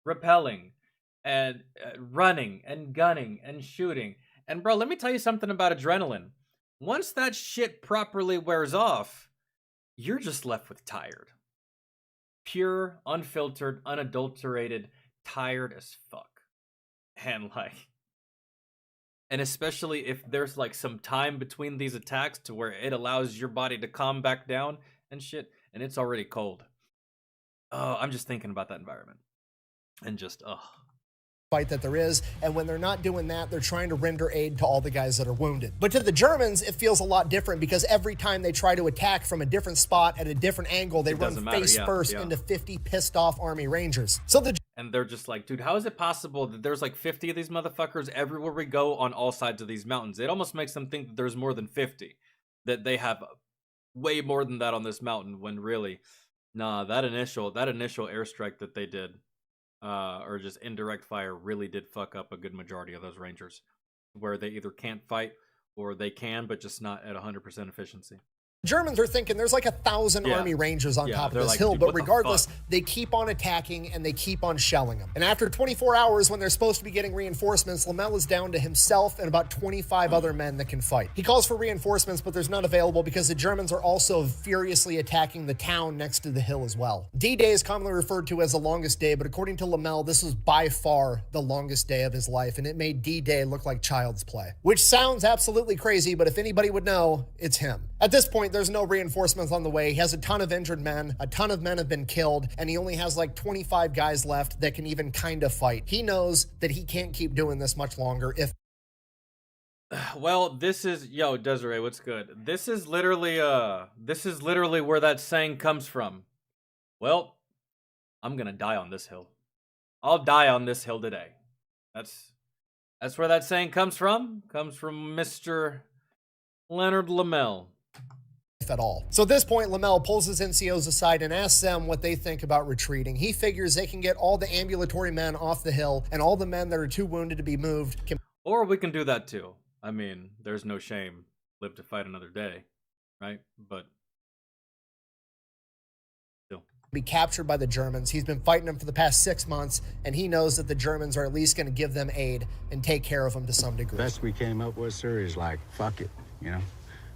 repelling, and running, and gunning, and shooting. And bro, let me tell you something about adrenaline. Once that shit properly wears off, you're just left with tired. Pure, unfiltered, unadulterated, tired as fuck. And especially if there's like some time between these attacks to where it allows your body to calm back down and shit, and it's already cold. Oh, I'm just thinking about that environment. And just, fight that there is, and when they're not doing that, they're trying to render aid to all the guys that are wounded. But to the Germans, it feels a lot different because every time they try to attack from a different spot at a different angle, they run doesn't matter, face first yeah. into 50 pissed off Army Rangers. So the and they're just like, dude, how is it possible that there's like 50 of these motherfuckers everywhere we go on all sides of these mountains? It almost makes them think that there's more than 50, that they have way more than that on this mountain, when really, nah, that initial airstrike that they did, or just indirect fire, really did fuck up a good majority of those Rangers, where they either can't fight or they can, but just not at 100% efficiency. Germans are thinking there's like 1,000 Yeah. Army Rangers on Yeah, top of they're this like, hill, dude, but what the regardless, fuck? they keep on attacking and they keep on shelling them. And after 24 hours, when they're supposed to be getting reinforcements, Lomell is down to himself and about 25 other men that can fight. He calls for reinforcements, but there's none available because the Germans are also furiously attacking the town next to the hill as well. D-Day is commonly referred to as the longest day, but according to Lomell, this was by far the longest day of his life, and it made D-Day look like child's play. Which sounds absolutely crazy, but if anybody would know, it's him. At this point, there's no reinforcements on the way. He has a ton of injured men, a ton of men have been killed, and he only has like 25 guys left that can even kind of fight. He knows that he can't keep doing this much longer. If Well, this is, yo, Desiree, what's good? This is literally where that saying comes from. Well, I'm gonna die on this hill. I'll die on this hill today. That's where that saying comes from. Comes from Mr. Leonard Lomell. at all. So at this point, Lomell pulls his NCOs aside and asks them what they think about retreating. He figures they can get all the ambulatory men off the hill, and all the men that are too wounded to be moved can Or we can do that too. I mean, there's no shame. Live to fight another day, right? But still. be captured by the Germans. He's been fighting them for the past 6 months, and he knows that the Germans are at least going to give them aid and take care of them to some degree. Best we came up with, sir, is like, fuck it, you know?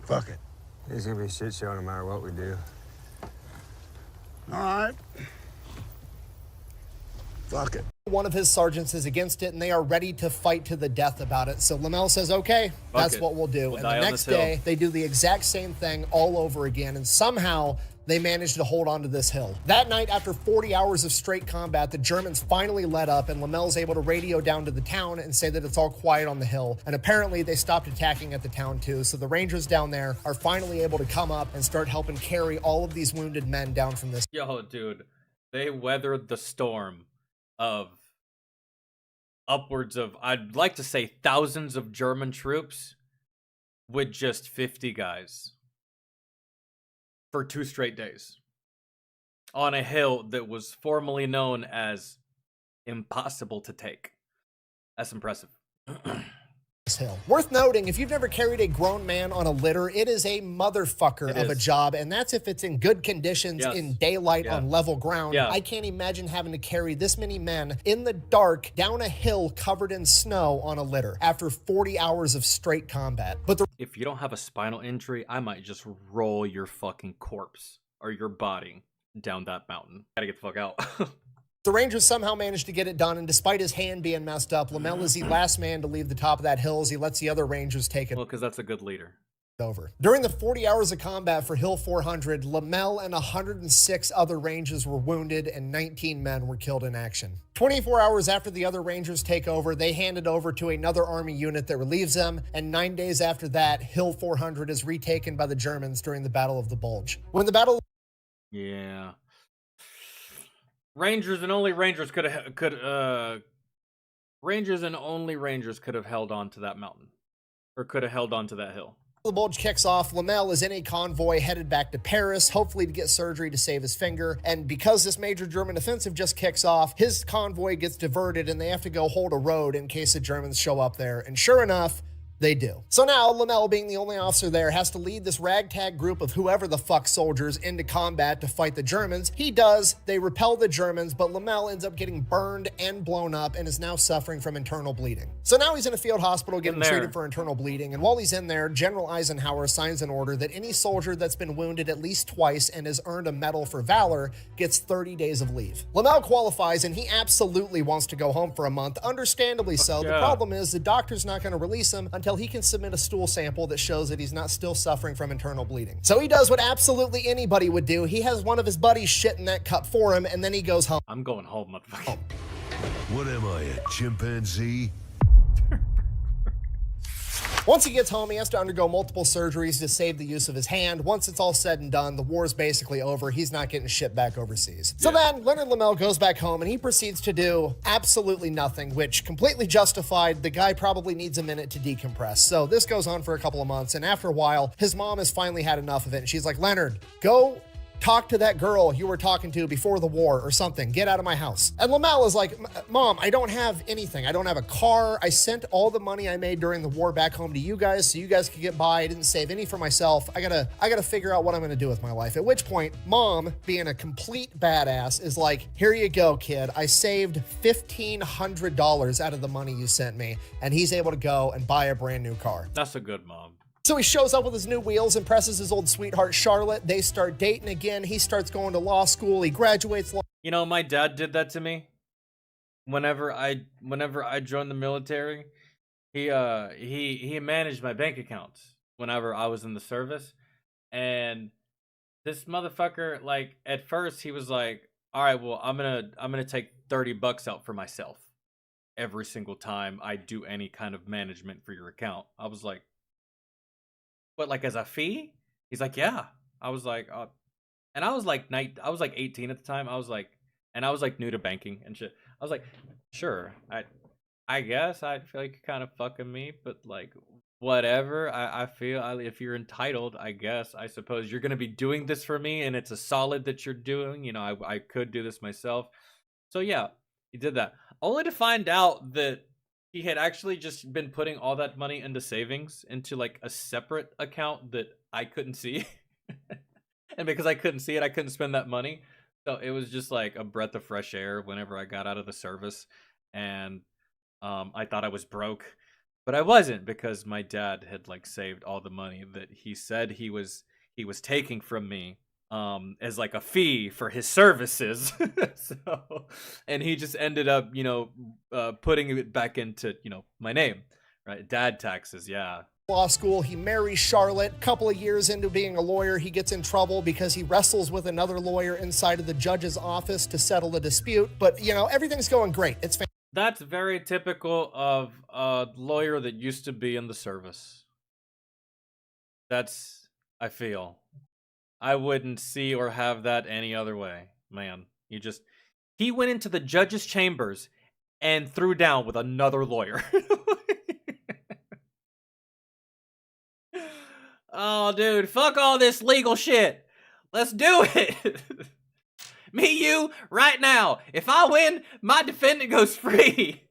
Fuck it. It's gonna be a shit show no matter what we do. All right. Fuck it. One of his sergeants is against it, and they are ready to fight to the death about it. So Lomell says, okay, that's it. what we'll do. We'll And die the on next this hill. day, they do the exact same thing all over again, and somehow they managed to hold on to this hill. That night, after 40 hours of straight combat, the Germans finally let up, and Lomell's able to radio down to the town and say that it's all quiet on the hill. And apparently, they stopped attacking at the town too. So the Rangers down there are finally able to come up and start helping carry all of these wounded men down from this. Yo, dude, they weathered the storm of upwards of, I'd like to say, thousands of German troops with just 50 guys for 2 straight days on a hill that was formerly known as impossible to take. That's impressive. Hill. Worth noting, if you've never carried a grown man on a litter, it is a motherfucker of a job, and that's if it's in good conditions, in daylight, on level ground. I can't imagine having to carry this many men in the dark down a hill covered in snow on a litter after 40 hours of straight combat. But if you don't have a spinal injury, I might just roll your fucking corpse or your body down that mountain. Gotta get the fuck out. the Rangers somehow managed to get it done, and despite his hand being messed up, Lomell is the last man to leave the top of that hill as he lets the other Rangers take it. Well, because that's a good leader. Over. During the 40 hours of combat for Hill 400, Lomell and 106 other Rangers were wounded and 19 men were killed in action. 24 hours after the other Rangers take over, they hand it over to another Army unit that relieves them, and 9 days after that, Hill 400 is retaken by the Germans during the Battle of the Bulge. When the battle... Yeah. Rangers and only Rangers Rangers and only Rangers could have held on to that mountain. Or could have held on to that hill. The Bulge kicks off. Lomell is in a convoy headed back to Paris, hopefully to get surgery to save his finger. And because this major German offensive just kicks off, his convoy gets diverted and they have to go hold a road in case the Germans show up there. And sure enough, they do. So now, Lomell, being the only officer there, has to lead this ragtag group of whoever the fuck soldiers into combat to fight the Germans. He does. They repel the Germans, but Lomell ends up getting burned and blown up and is now suffering from internal bleeding. So now he's in a field hospital getting treated for internal bleeding, and while he's in there, General Eisenhower signs an order that any soldier that's been wounded at least twice and has earned a medal for valor gets 30 days of leave. Lomell qualifies, and he absolutely wants to go home for a month, understandably so. The problem is the doctor's not going to release him until he can submit a stool sample that shows that he's not still suffering from internal bleeding. So he does what absolutely anybody would do. He has one of his buddies shit in that cup for him, and then he goes home. I'm going home, motherfucker. What am I, a chimpanzee? Once he gets home, he has to undergo multiple surgeries to save the use of his hand. Once it's all said and done, the war's basically over. He's not getting shipped back overseas. So then Leonard Lomell goes back home and he proceeds to do absolutely nothing, which completely justified. The guy probably needs a minute to decompress. So this goes on for a couple of months, and after a while, his mom has finally had enough of it. And she's like, Leonard, go talk to that girl you were talking to before the war or something. Get out of my house. And Lomell is like, Mom, I don't have anything. I don't have a car. I sent all the money I made during the war back home to you guys so you guys could get by. I didn't save any for myself. I gotta figure out what I'm gonna do with my life. At which point, Mom, being a complete badass, is like, here you go, kid. I saved $1,500 out of the money you sent me. And he's able to go and buy a brand new car. That's a good mom. So he shows up with his new wheels, impresses his old sweetheart, Charlotte. They start dating again. He starts going to law school. He graduates. You know, my dad did that to me. Whenever I joined the military, he managed my bank accounts whenever I was in the service. And this motherfucker, like, at first he was like, all right, well, I'm gonna take $30 out for myself every single time I do any kind of management for your account. I was like, but like as a fee? He's like, yeah. I was like, and I was like 18 at the time. I was like new to banking and shit. I was like, sure. I guess I feel like you're kind of fucking me, but like whatever. I feel if you're entitled, I suppose you're gonna be doing this for me, and it's a solid that you're doing. You know, I could do this myself. So yeah, he did that. Only to find out that he had actually just been putting all that money into savings into like a separate account that I couldn't see. And because I couldn't see it, I couldn't spend that money. So it was just like a breath of fresh air whenever I got out of the service. And I thought I was broke, but I wasn't, because my dad had like saved all the money that he said he was he was taking from me as like a fee for his services. So, and he just ended up, putting it back into, my name, right? Dad taxes, yeah. Law school, he marries Charlotte. A couple of years into being a lawyer, he gets in trouble because he wrestles with another lawyer inside of the judge's office to settle the dispute. But, everything's going great. It's That's very typical of a lawyer that used to be in the service. That's, I feel. I wouldn't see or have that any other way. Man, he went into the judge's chambers and threw down with another lawyer. Oh, dude, fuck all this legal shit. Let's do it. Me, you, right now. If I win, my defendant goes free.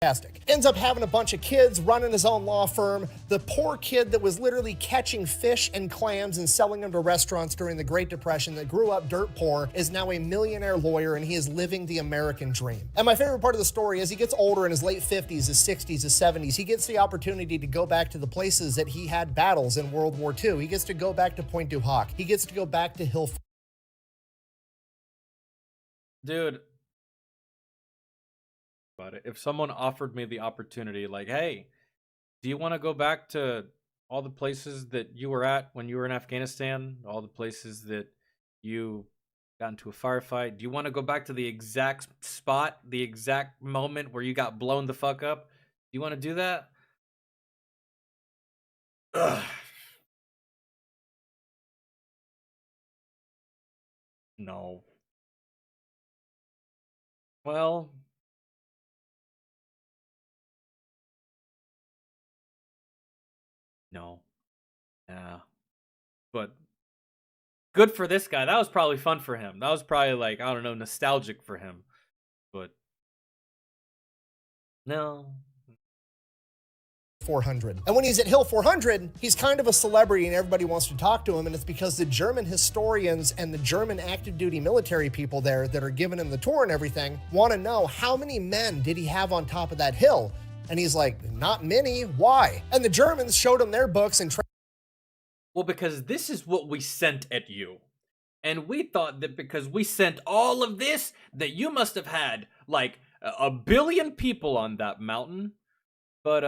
fantastic. Ends up having a bunch of kids, running his own law firm. The poor kid that was literally catching fish and clams and selling them to restaurants during the Great Depression that grew up dirt poor is now a millionaire lawyer, and he is living the American dream. And my favorite part of the story is he gets older in his late 50s, his 60s, his 70s. He gets the opportunity to go back to the places that he had battles in World War II. He gets to go back to Pointe du Hoc. He gets to go back to Hill. Dude, but if someone offered me the opportunity, like, hey, do you want to go back to all the places that you were at when you were in Afghanistan, all the places that you got into a firefight? Do you want to go back to the exact spot, the exact moment where you got blown the fuck up? Do you want to do that? Ugh. No. Well, no. Yeah. But good for this guy. That was probably fun for him. That was probably, like, I don't know, nostalgic for him. But no. 400. And when he's at Hill 400, he's kind of a celebrity and everybody wants to talk to him, and it's because the German historians and the German active duty military people there that are giving him the tour and everything want to know how many men did he have on top of that hill? And he's like, not many. Why? And the Germans showed him their books and well, because this is what we sent at you. And we thought that because we sent all of this, that you must have had like a billion people on that mountain. But,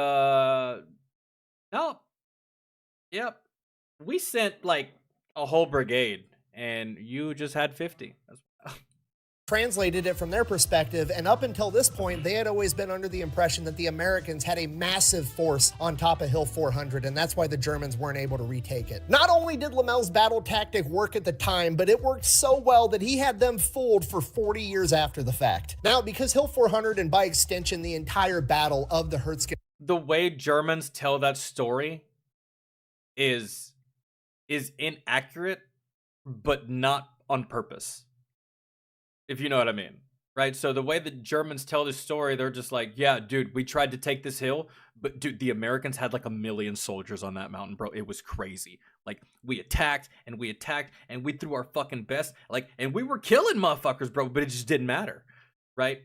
no. Yep. We sent, like, a whole brigade, and you just had 50. translated it from their perspective, and up until this point, they had always been under the impression that the Americans had a massive force on top of Hill 400, and that's why the Germans weren't able to retake it. Not only did Lomell's battle tactic work at the time, but it worked so well that he had them fooled for 40 years after the fact. Now, because Hill 400, and by extension, the entire battle of the Hurtgen... The way Germans tell that story is inaccurate, but not on purpose. If you know what I mean, right? So the way the Germans tell this story, they're just like, yeah, dude, we tried to take this hill, but dude, the Americans had like 1 million soldiers on that mountain, bro. It was crazy. Like, we attacked and we attacked and we threw our fucking best, like, and we were killing motherfuckers, bro, but it just didn't matter, right?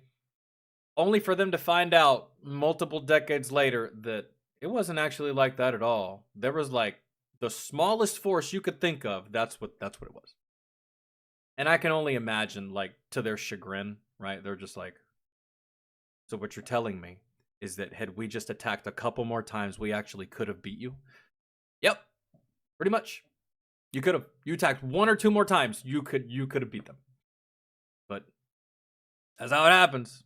Only for them to find out multiple decades later that it wasn't actually like that at all. There was like the smallest force you could think of. That's what it was. And I can only imagine, like, to their chagrin, right? They're just like, so what you're telling me is that had we just attacked a couple more times, we actually could have beat you? Yep, pretty much. You could have. You attacked 1 or 2 more times, you could have beat them. But that's how it happens.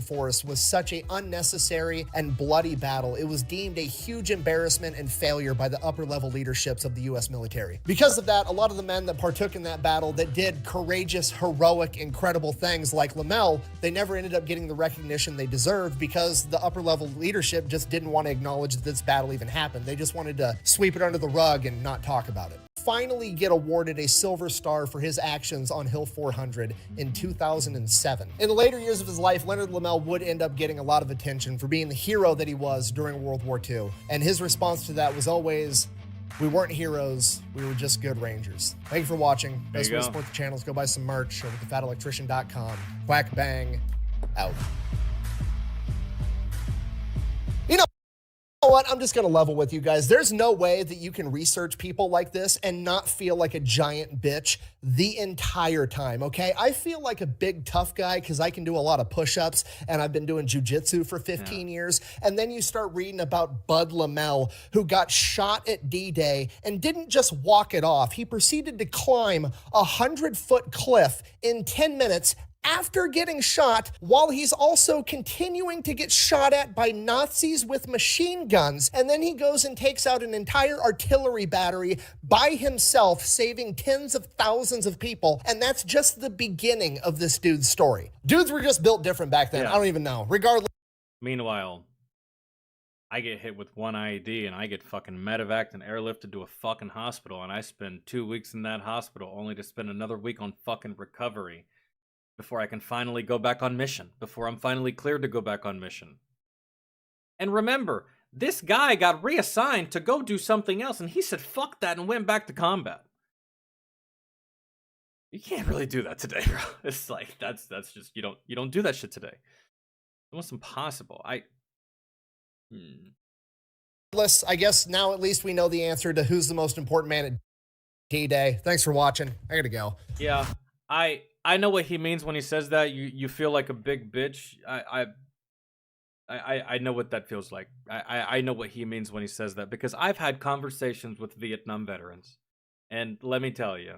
Forest was such an unnecessary and bloody battle. It was deemed a huge embarrassment and failure by the upper level leaderships of the US military. Because of that, a lot of the men that partook in that battle that did courageous, heroic, incredible things like Lomell, they never ended up getting the recognition they deserved because the upper level leadership just didn't want to acknowledge that this battle even happened. They just wanted to sweep it under the rug and not talk about it. Finally get awarded a Silver Star for his actions on Hill 400 in 2007. In the later years of his life, Leonard Lomell would end up getting a lot of attention for being the hero that he was during World War II. And his response to that was always, we weren't heroes, we were just good Rangers. Thank you for watching. Best way to support the channels, go buy some merch over at thefatelectrician.com. Quack bang, out. You know what? what? I'm just going to level with you guys. There's no way that you can research people like this and not feel like a giant bitch the entire time, okay? I feel like a big tough guy because I can do a lot of push-ups and I've been doing jujitsu for 15 years. And then you start reading about Bud Lomell, who got shot at D-Day and didn't just walk it off. He proceeded to climb a 100-foot cliff in 10 minutes after getting shot, while he's also continuing to get shot at by Nazis with machine guns. And then he goes and takes out an entire artillery battery by himself, saving tens of thousands of people. And that's just the beginning of this dude's story. Dudes were just built different back then. Yeah. I don't even know. Regardless. Meanwhile, I get hit with one IED and I get fucking medevaced and airlifted to a fucking hospital, and I spend 2 weeks in that hospital only to spend another week on fucking recovery before I can finally go back on mission, before I'm finally cleared to go back on mission. And remember, this guy got reassigned to go do something else, and he said fuck that and went back to combat. You can't really do that today, bro. It's like that's just you don't do that shit today. It's almost impossible. I guess now at least we know the answer to who's the most important man at D-Day. Thanks for watching. I gotta go. Yeah, I know what he means when he says that. You feel like a big bitch. I know what that feels like. I know what he means when he says that, because I've had conversations with Vietnam veterans, and let me tell you,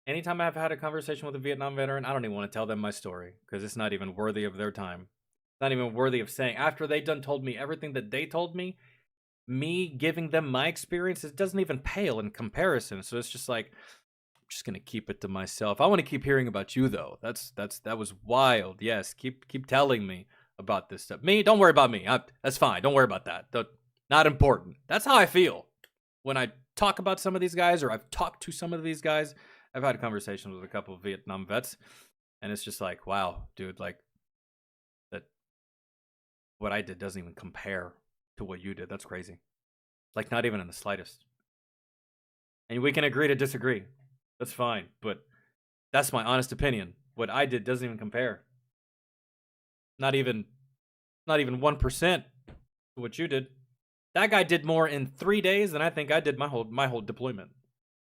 anytime I've had a conversation with a Vietnam veteran, I don't even want to tell them my story because it's not even worthy of their time. It's not even worthy of saying. After they done told me everything that they told me giving them my experience, it doesn't even pale in comparison. So it's just like, just gonna keep it to myself. I want to keep hearing about you though. That was wild. Yes, keep telling me about this stuff. Me, don't worry about me. That's fine. Don't worry about that. Not important. That's how I feel when I talk about some of these guys, or I've talked to some of these guys. I've had conversations with a couple of Vietnam vets, and it's just like, wow, dude, like that. What I did doesn't even compare to what you did. That's crazy. Like, not even in the slightest. And we can agree to disagree. That's fine, but that's my honest opinion. What I did doesn't even compare. Not even 1% to what you did. That guy did more in 3 days than I think I did my whole deployment.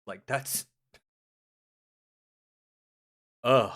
Like, that's ugh.